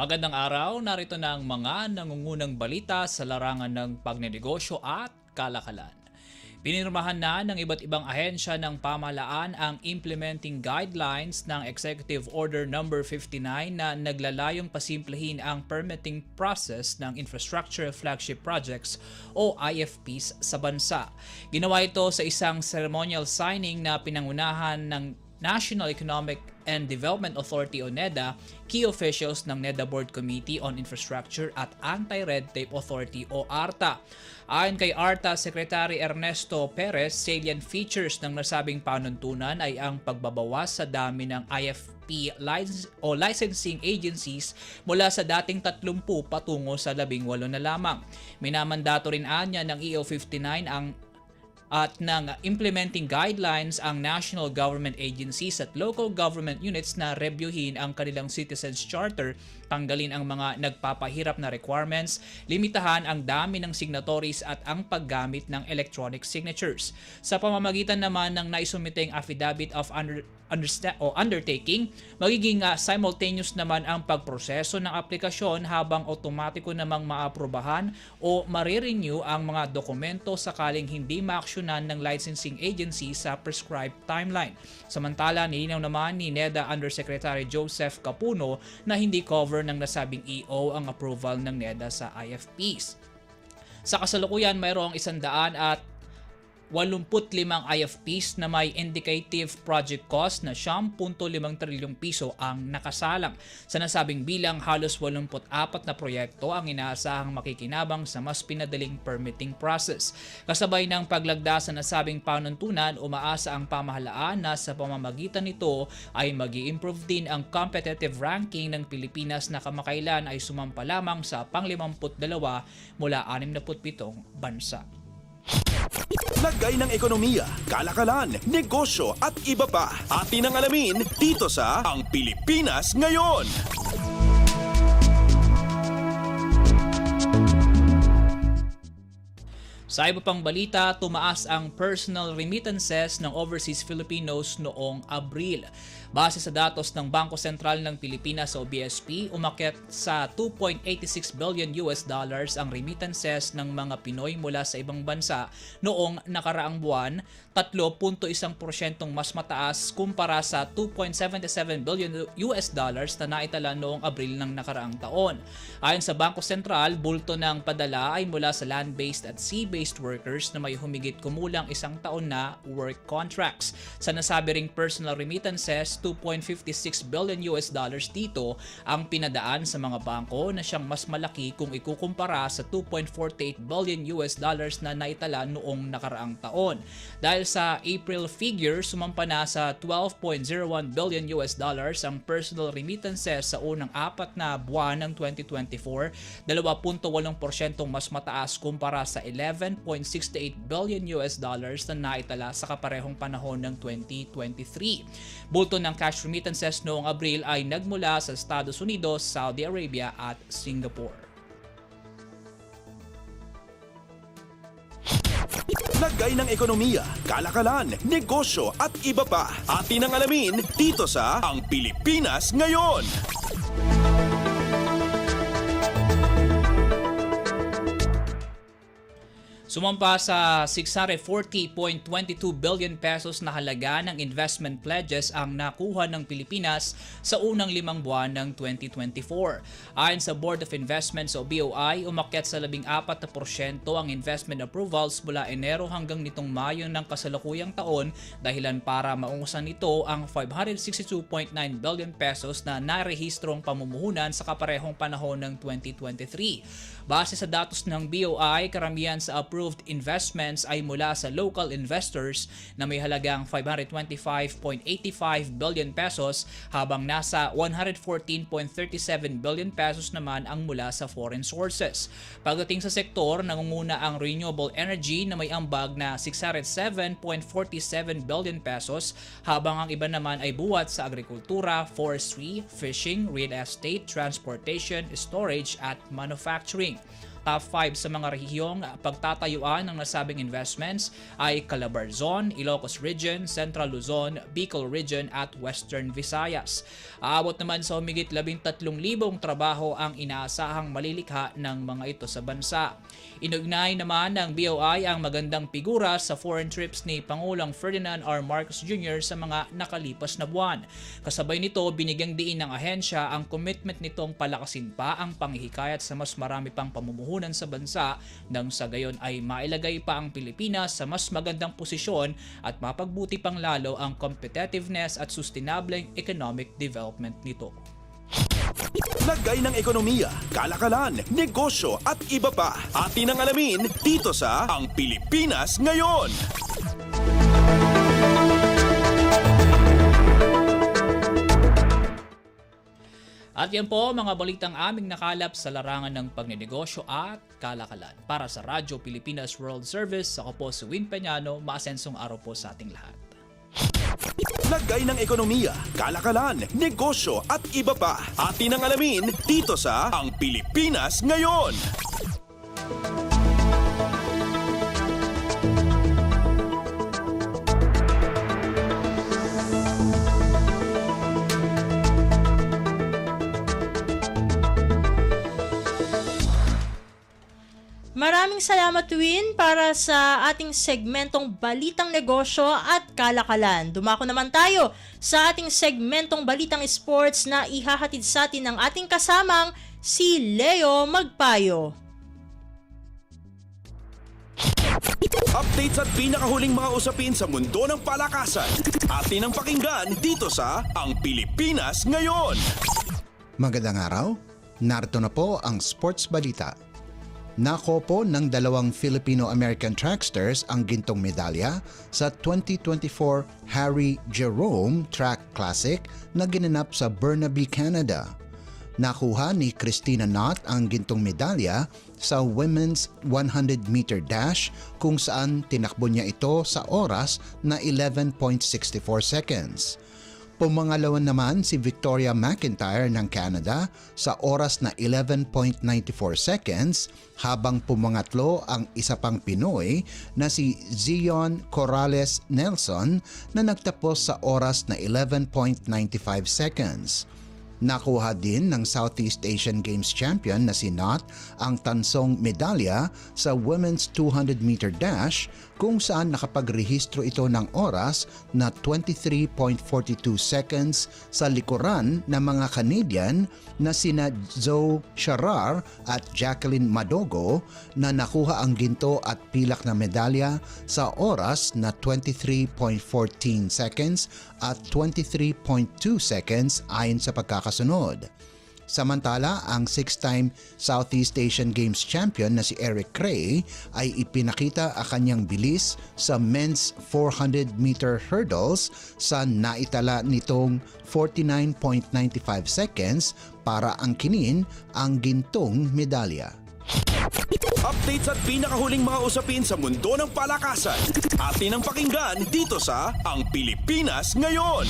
Magandang araw, narito na ang mga nangungunang balita sa larangan ng pagnenegosyo at kalakalan. Pinirmahan na ng iba't ibang ahensya ng pamahalaan ang implementing guidelines ng Executive Order No. 59 na naglalayong pasimplehin ang permitting process ng Infrastructure Flagship Projects o IFPs sa bansa. Ginawa ito sa isang ceremonial signing na pinangunahan ng National Economic and Development Authority o NEDA, key officials ng NEDA Board Committee on Infrastructure at Anti-Red Tape Authority o ARTA. Ayon kay ARTA Secretary Ernesto Perez, salient features ng nasabing panuntunan ay ang pagbabawas sa dami ng IFP licensing agencies mula sa dating 30 patungo sa 18 na lamang. Minamandato rin anya ng EO 59 ang at ng implementing guidelines ang national government agencies at local government units na reviewin ang kanilang citizens charter, tanggalin ang mga nagpapahirap na requirements, limitahan ang dami ng signatories at ang paggamit ng electronic signatures. Sa pamamagitan naman ng naisumiteng affidavit of undertaking, magiging simultaneous naman ang pagproseso ng aplikasyon habang otomatiko namang maaprubahan o marirenew ang mga dokumento sakaling hindi maaksyonan ng licensing agency sa prescribed timeline. Samantala, nilinaw naman ni NEDA Undersecretary Joseph Capuno na hindi cover ng nasabing EO ang approval ng NEDA sa IFPs. Sa kasalukuyan, mayroong 185 IFPs na may indicative project cost na 10.5 trilyong piso ang nakasalang. Sa nasabing bilang, halos 84 na proyekto ang inaasahang makikinabang sa mas pinadaling permitting process. Kasabay ng paglagda sa nasabing panuntunan, umaasa ang pamahalaan na sa pamamagitan nito ay mag-i-improve din ang competitive ranking ng Pilipinas na kamakailan ay sumampa lamang sa pang-52 mula 67 bansa. Lagay ng ekonomiya, kalakalan, negosyo at iba pa. Atin ang alamin dito sa Ang Pilipinas Ngayon. Sa iba pang balita, tumaas ang personal remittances ng overseas Filipinos noong Abril. Base sa datos ng Bangko Sentral ng Pilipinas o BSP, umakyat sa $2.86 billion ang remittances ng mga Pinoy mula sa ibang bansa noong nakaraang buwan, 3.1% mas mataas kumpara sa $2.77 billion na naitala noong Abril ng nakaraang taon. Ayon sa Bangko Sentral, bulto ng padala ay mula sa land-based at sea-based workers na may humigit kumulang 1 taon na work contracts. Sa nasabi ring personal remittances, $2.56 billion dito ang pinadaan sa mga bangko na siyang mas malaki kung ikukumpara sa $2.48 billion na naitala noong nakaraang taon. Dahil sa April figure, sumampa na sa $12.01 billion ang personal remittances sa unang 4 na buwan ng 2024, 2.8% mas mataas kumpara sa $11.68 billion na naitala sa kaparehong panahon ng 2023. Bulto ng cash remittances noong Abril ay nagmula sa Estados Unidos, Saudi Arabia at Singapore. Lagay ng ekonomiya, kalakalan, negosyo at iba pa. Atin ang alamin dito sa Ang Pilipinas Ngayon. Sumampa sa 640.22 billion pesos na halaga ng investment pledges ang nakuha ng Pilipinas sa unang 5 buwan ng 2024. Ayon sa Board of Investments o BOI, umakyat sa 14% ang investment approvals mula Enero hanggang nitong Mayo ng kasalukuyang taon, dahilan para maungusan nito ang 562.9 billion pesos na narehistrong pamumuhunan sa kaparehong panahon ng 2023. Base sa datos ng BOI, karamihan sa approved investments ay mula sa local investors na may halagang 525.85 billion pesos, habang nasa 114.37 billion pesos naman ang mula sa foreign sources. Pagdating sa sektor, nangunguna ang renewable energy na may ambag na 607.47 billion pesos, habang ang iba naman ay buwat sa agrikultura, forestry, fishing, real estate, transportation, storage at manufacturing. Top 5 sa mga rehiyong pagtatayuan ng nasabing investments ay Calabarzon, Ilocos Region, Central Luzon, Bicol Region at Western Visayas. Aabot naman sa humigit 13,000 trabaho ang inaasahang malilikha ng mga ito sa bansa. Inugnay naman ng BOI ang magandang figura sa foreign trips ni Pangulong Ferdinand R. Marcos Jr. sa mga nakalipas na buwan. Kasabay nito, binigyang diin ng ahensya ang commitment nitong palakasin pa ang panghihikayat sa mas marami pang pamumuhunan sa bansa, nang sa gayon ay mailagay pa ang Pilipinas sa mas magandang posisyon at mapagbuti pang lalo ang competitiveness at sustainable economic development nito. Lagay ng ekonomiya, kalakalan, negosyo at iba pa. Atin ang alamin dito sa Ang Pilipinas Ngayon. At yan po mga balitang aming nakalap sa larangan ng pagnenegosyo at kalakalan. Para sa Radyo Pilipinas World Service, ako po si Win Peñano, maasensong araw po sa ating lahat. Lagay ng ekonomiya, kalakalan, negosyo at iba pa. Atin ang alamin dito sa Ang Pilipinas Ngayon. Maraming salamat, Win, para sa ating segmentong Balitang Negosyo at Kalakalan. Dumako naman tayo sa ating segmentong Balitang Sports na ihahatid sa atin ng ating kasamang si Leo Magpayo. Updates at pinakahuling mga usapin sa mundo ng palakasan. Atin ang pakinggan dito sa Ang Pilipinas Ngayon. Magandang araw. Narito na po ang sports balita. Nakopo ng 2 Filipino-American tracksters ang gintong medalya sa 2024 Harry Jerome Track Classic na ginanap sa Burnaby, Canada. Nakuha ni Christina Knott ang gintong medalya sa women's 100-meter dash kung saan tinakbo niya ito sa oras na 11.64 seconds. Pumangalawa naman si Victoria McIntyre ng Canada sa oras na 11.94 seconds habang pumangatlo ang isa pang Pinoy na si Zion Corrales Nelson na nagtapos sa oras na 11.95 seconds. Nakuha din ng Southeast Asian Games champion na si Knott ang tansong medalya sa women's 200-meter dash kung saan nakapagrehistro ito ng oras na 23.42 seconds sa likuran ng mga Canadian na sina Zoe Charar at Jacqueline Madogo na nakuha ang ginto at pilak na medalya sa oras na 23.14 seconds at 23.2 seconds ayon sa pagkakasunod. Samantala, ang 6-time Southeast Asian Games champion na si Eric Cray ay ipinakita ang kanyang bilis sa men's 400-meter hurdles sa naitala nitong 49.95 seconds para angkinin ang gintong medalya. Updates at pinakahuling mga usapin sa mundo ng palakasan. Atin ang pakinggan dito sa Ang Pilipinas Ngayon.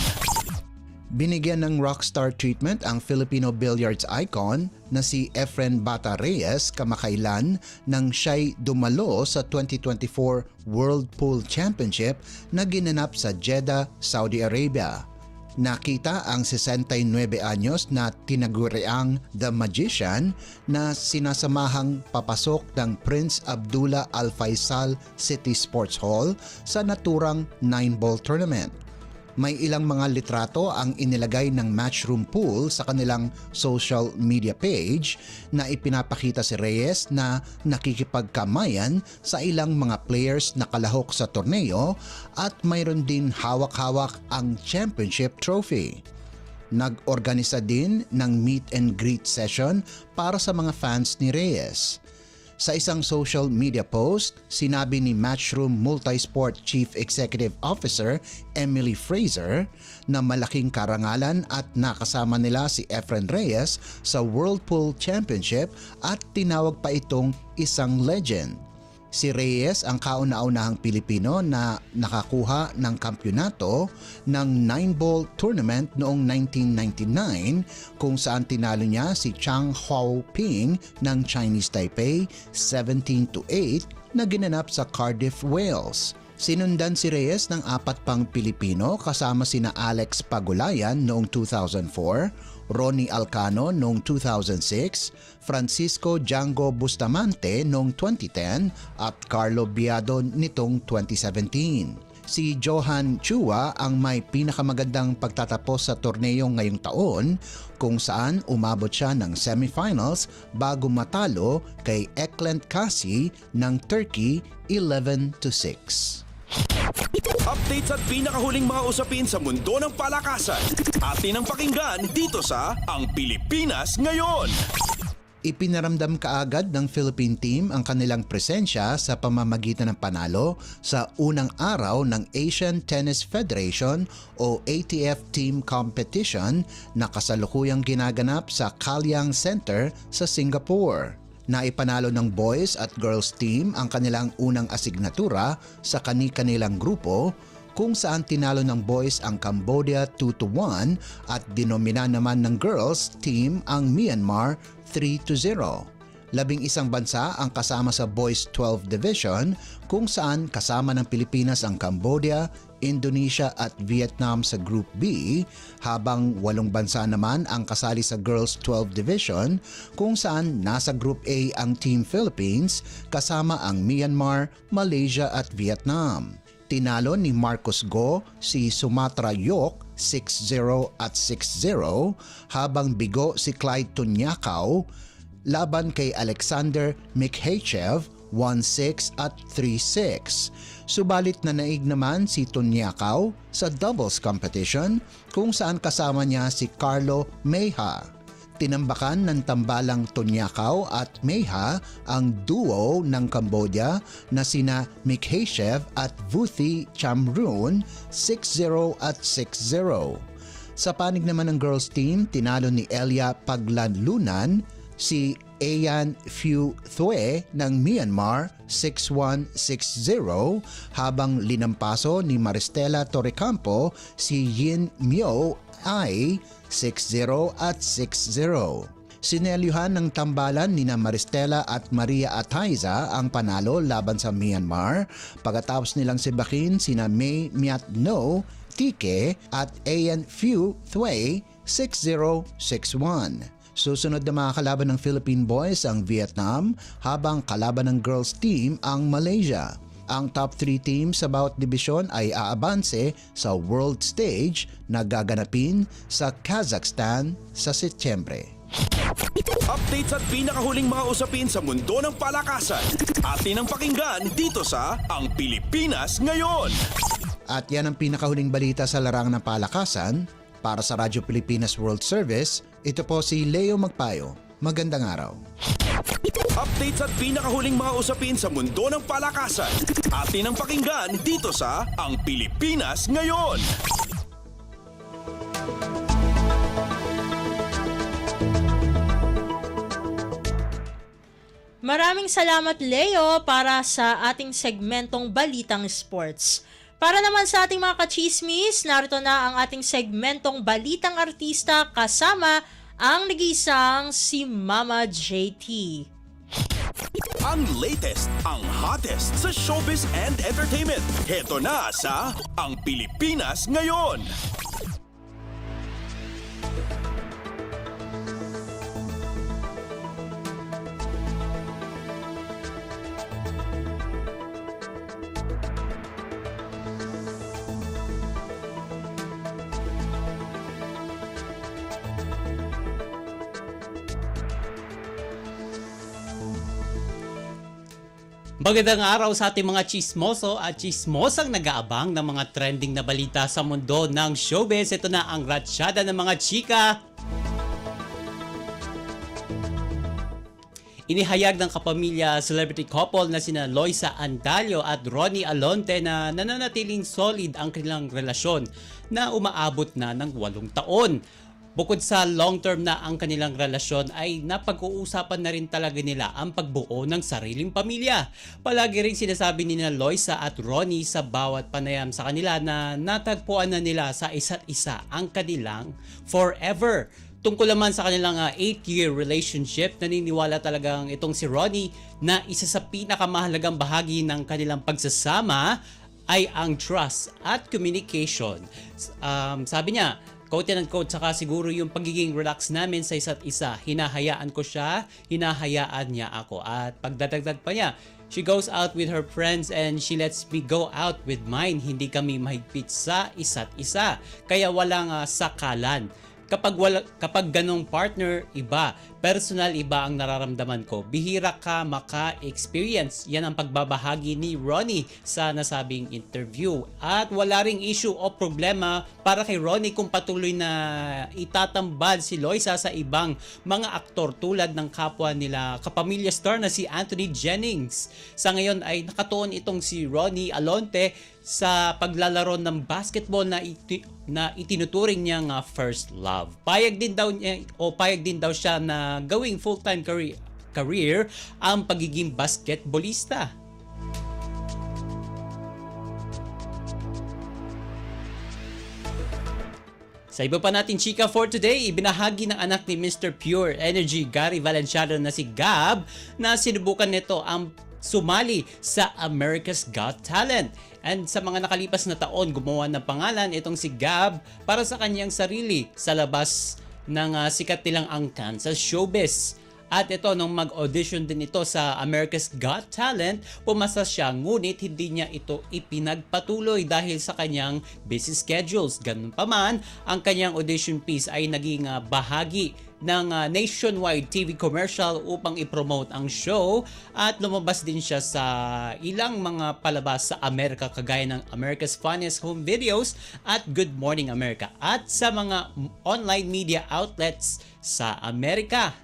Binigyan ng rockstar treatment ang Filipino billiards icon na si Efren Bata Reyes kamakailan nang siya'y dumalo sa 2024 World Pool Championship na ginanap sa Jeddah, Saudi Arabia. Nakita ang 69 anyos na tinaguriang The Magician na sinasamahang papasok ng Prince Abdullah Al Faisal City Sports Hall sa naturang 9-ball tournament. May ilang mga litrato ang inilagay ng Matchroom Pool sa kanilang social media page na ipinapakita si Reyes na nakikipagkamayan sa ilang mga players na kalahok sa torneo at mayroon din hawak-hawak ang championship trophy. Nag-organisa din ng meet and greet session para sa mga fans ni Reyes. Sa isang social media post, sinabi ni Matchroom Multisport Chief Executive Officer Emily Fraser na malaking karangalan at nakasama nila si Efren Reyes sa World Pool Championship at tinawag pa itong isang legend. Si Reyes ang kauna-unahang Pilipino na nakakuha ng kampyonato ng 9-ball tournament noong 1999 kung saan tinalo niya si Chang Hao-ping ng Chinese Taipei 17-8 na ginanap sa Cardiff, Wales. Sinundan si Reyes ng 4 pang Pilipino kasama sina Alex Pagulayan noong 2004, Ronnie Alcano noong 2006, Francisco Django Bustamante noong 2010 at Carlo Biado nitong 2017. Si Johan Chua ang may pinakamagandang pagtatapos sa torneo ngayong taon kung saan umabot siya ng semifinals bago matalo kay Eklent Kasi ng Turkey 11-6. Updates at pinakahuling mga usapin sa mundo ng palakasan. Atin ang pakinggan dito sa Ang Pilipinas Ngayon. Ipinaramdam kaagad ng Philippine team ang kanilang presensya sa pamamagitan ng panalo sa unang araw ng Asian Tennis Federation o ATF Team Competition na kasalukuyang ginaganap sa Kalyang Center sa Singapore. Naipanalo ng boys at girls team ang kanilang unang asignatura sa kani-kanilang grupo kung saan tinalo ng boys ang Cambodia 2-1 at dinomina naman ng girls team ang Myanmar 3-0. 11 bansa ang kasama sa Boys 12 Division kung saan kasama ng Pilipinas ang Cambodia, Indonesia at Vietnam sa Group B, habang 8 bansa naman ang kasali sa Girls 12 Division kung saan nasa Group A ang Team Philippines kasama ang Myanmar, Malaysia at Vietnam. Tinalo ni Marcos Go si Sumatra Yok 6-0 at 6-0 habang bigo si Clyde Tunyakaw laban kay Alexander Mikhachev 1-6 at 3-6. Subalit nanaig naman si Tunyakaw sa doubles competition kung saan kasama niya si Carlo Mejia. Tinambakan ng tambalang Tunyakaw at Mejia ang duo ng Cambodia na sina Mikhachev at Vuthi Chamroon 6-0 at 6-0. Sa panig naman ng girls team, tinalo ni Elia Paglanlunan si Ayan Phu Thue ng Myanmar 6-1, 6-0 habang linampaso ni Maristela Torrecampo si Yin Myo Ai 6-0 at 6-0. Sinelyuhan ng tambalan ni Maristela at Maria Ataiza ang panalo laban sa Myanmar pagkatapos nilang sibakin sina May Myat No, Tike at Ayan Phu Thue 6-0, 6-1. Susunod na mga kalaban ng Philippine boys ang Vietnam habang kalaban ng girls team ang Malaysia. Ang top 3 teams sa bawat dibisyon ay aabanse sa world stage na gaganapin sa Kazakhstan sa Setyembre. Updates at pinakahuling mga usapin sa mundo ng palakasan. Atin ang pakinggan dito sa Ang Pilipinas Ngayon. At yan ang pinakahuling balita sa larangan ng palakasan. Para sa Radyo Pilipinas World Service, ito po si Leo Magpayo. Magandang araw. Updates at pinakahuling mga usapin sa mundo ng palakasan. Atin ang pakinggan dito sa Ang Pilipinas Ngayon. Maraming salamat Leo para sa ating segmentong Balitang Sports. Para naman sa ating mga kachismis, narito na ang ating segmentong Balitang Artista kasama ang nag-iisang si Mama JT. Ang latest, ang hottest sa showbiz and entertainment. Heto na sa Ang Pilipinas Ngayon. Magandang araw sa ating mga chismoso at chismosang nag-aabang ng mga trending na balita sa mundo ng showbiz. Ito na ang ratsyada ng mga chika. Inihayag ng kapamilya celebrity couple na sina Loisa Andalio at Ronnie Alonte na nananatiling solid ang kanilang relasyon na umaabot na ng 8 taon. Bukod sa long-term na ang kanilang relasyon ay napag-uusapan na rin talaga nila ang pagbuo ng sariling pamilya. Palagi rin sinasabi ni Loisa at Ronnie sa bawat panayam sa kanila na natagpuan na nila sa isa't isa ang kanilang forever. Tungkol naman sa kanilang 8-year relationship, naniniwala talagang itong si Ronnie na isa sa pinakamahalagang bahagi ng kanilang pagsasama ay ang trust at communication. Sabi niya, quote and quote, saka siguro yung pagiging relax namin sa isa't isa. Hinahayaan ko siya, hinahayaan niya ako. At pagdadagdag pa niya, she goes out with her friends and she lets me go out with mine. Hindi kami mahigpit sa isa't isa. Kaya walang sakalan. kapag ganong partner, iba. Personal, iba ang nararamdaman ko. Bihira ka maka-experience. Yan ang pagbabahagi ni Ronnie sa nasabing interview. At wala ring issue o problema para kay Ronnie kung patuloy na itatambal si Loisa sa ibang mga aktor tulad ng kapwa nila kapamilya star na si Anthony Jennings. Sa ngayon ay nakatuon itong si Ronnie Alonte sa paglalaro ng basketball na itinuturing niyang first love. Payag din daw siya na gawing full-time career ang pagiging basketballista. Sa iba pa natin chika for today, ibinahagi ng anak ni Mr. Pure Energy Gary Valenciano na si Gab na sinubukan nito ang sumali sa America's Got Talent. And sa mga nakalipas na taon, gumawa ng pangalan itong si Gab para sa kanyang sarili sa labas ng sikat nilang ang Kansas Showbiz. At ito, nung mag-audition din ito sa America's Got Talent, pumasa siya ngunit hindi niya ito ipinagpatuloy dahil sa kanyang busy schedules. Ganun pa man, ang kanyang audition piece ay naging bahagi ng nationwide TV commercial upang ipromote ang show at lumabas din siya sa ilang mga palabas sa Amerika kagaya ng America's Funniest Home Videos at Good Morning America at sa mga online media outlets sa Amerika.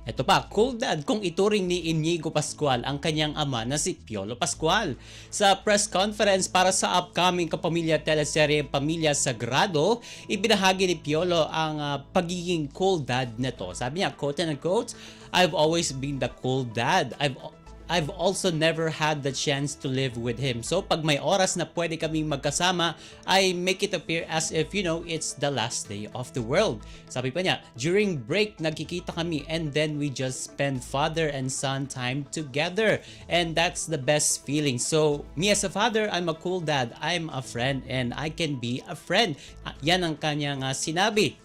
Ito pa, cool dad kung ituring ni Inigo Pascual ang kanyang ama na si Piolo Pascual. Sa press conference para sa upcoming kapamilya teleserye Pamilya Sagrado, ibinahagi ni Piolo ang pagiging cool dad nito. Sabi niya, quote and quote, "I've always been the cool dad. I've also never had the chance to live with him. So pag may oras na pwede kaming magkasama, I make it appear as if, it's the last day of the world." Sabi pa niya, during break, nagkikita kami and then we just spend father and son time together. And that's the best feeling. So me as a father, I'm a cool dad. I'm a friend and I can be a friend. Yan ang kanyang sinabi.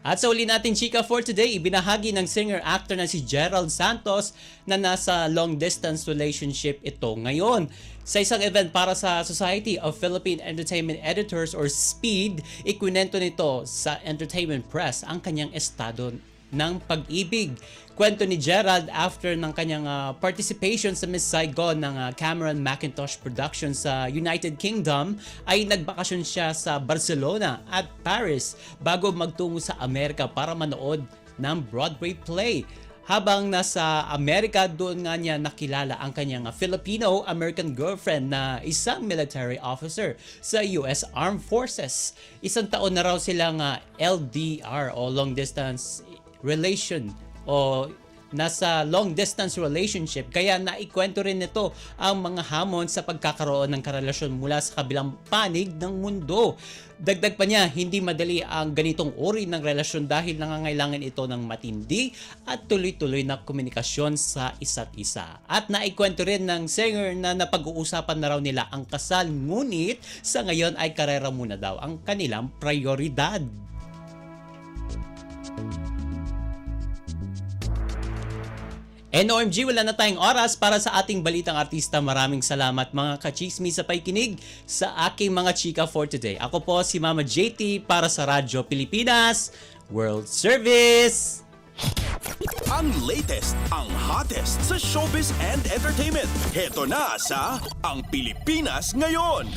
At sa uli natin chika for today, ibinahagi ng singer-actor na si Gerald Santos na nasa long-distance relationship ito ngayon. Sa isang event para sa Society of Philippine Entertainment Editors or SPEED, ikwinento nito sa Entertainment Press ang kanyang estado ng pag-ibig. Kwento ni Gerald after ng kanyang participation sa Miss Saigon ng Cameron Macintosh production sa United Kingdom ay nagbakasyon siya sa Barcelona at Paris bago magtungo sa Amerika para manood ng Broadway play. Habang nasa Amerika, doon nga niya nakilala ang kanyang Filipino-American girlfriend na isang military officer sa US Armed Forces. Isang taon na raw silang LDR o long distance relation o nasa long distance relationship, kaya naikwento rin nito ang mga hamon sa pagkakaroon ng karelasyon mula sa kabilang panig ng mundo. Dagdag pa niya, hindi madali ang ganitong uri ng relasyon dahil nangangailangan ito ng matindi at tuloy-tuloy na komunikasyon sa isa't isa. At naikwento rin ng singer na napag-uusapan na raw nila ang kasal, ngunit sa ngayon ay karera muna daw ang kanilang prioridad. NOMG, wala na tayong oras para sa ating balitang artista. Maraming salamat mga kachismis sa pakikinig sa aking mga chika for today. Ako po si Mama JT para sa Radyo Pilipinas World Service. Ang latest, ang hottest sa showbiz and entertainment. Heto na sa Ang Pilipinas Ngayon.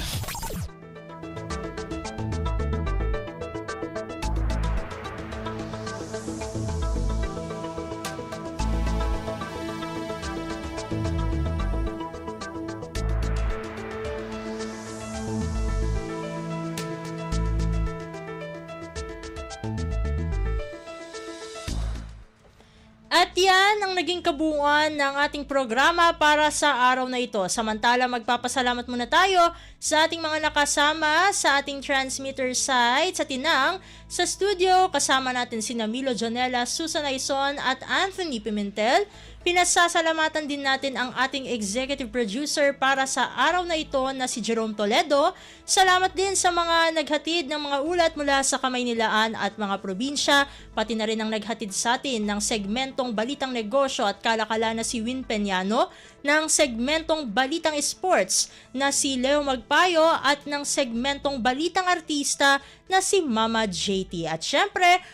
At yan ang naging kabuuan ng ating programa para sa araw na ito. Samantala, magpapasalamat muna tayo sa ating mga nakasama sa ating transmitter site sa Tinang. Sa studio, kasama natin sina Milo Jonella, Susan Aison at Anthony Pimentel. Pinasasalamatan din natin ang ating executive producer para sa araw na ito na si Jerome Toledo. Salamat din sa mga naghatid ng mga ulat mula sa Kamaynilaan at mga probinsya, pati na rin ang naghatid sa atin ng segmentong Balitang Negosyo at Kalakalan na si Win Peñano, ng segmentong Balitang Sports na si Leo Magpayo at ng segmentong Balitang Artista na si Mama JT. At syempre,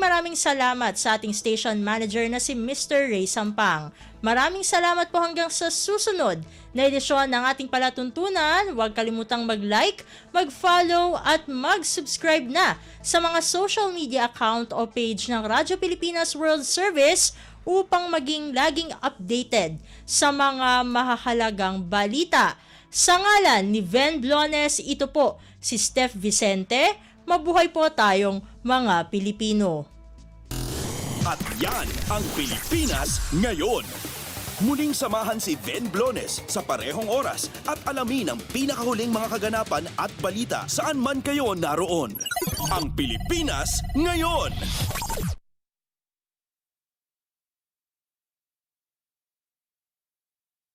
maraming salamat sa ating station manager na si Mr. Ray Sampang. Maraming salamat po hanggang sa susunod na edisyon ng ating palatuntunan. Huwag kalimutang mag-like, mag-follow at mag-subscribe na sa mga social media account o page ng Radyo Pilipinas World Service upang maging laging updated sa mga mahahalagang balita. Sa ngalan ni Ven Blones, ito po si Steph Vicente. Mabuhay po tayong mga Pilipino. At yan ang Pilipinas ngayon. Muling samahan si Ven Blones sa parehong oras at alamin ang pinakahuling mga kaganapan at balita saan man kayo naroon. Ang Pilipinas ngayon.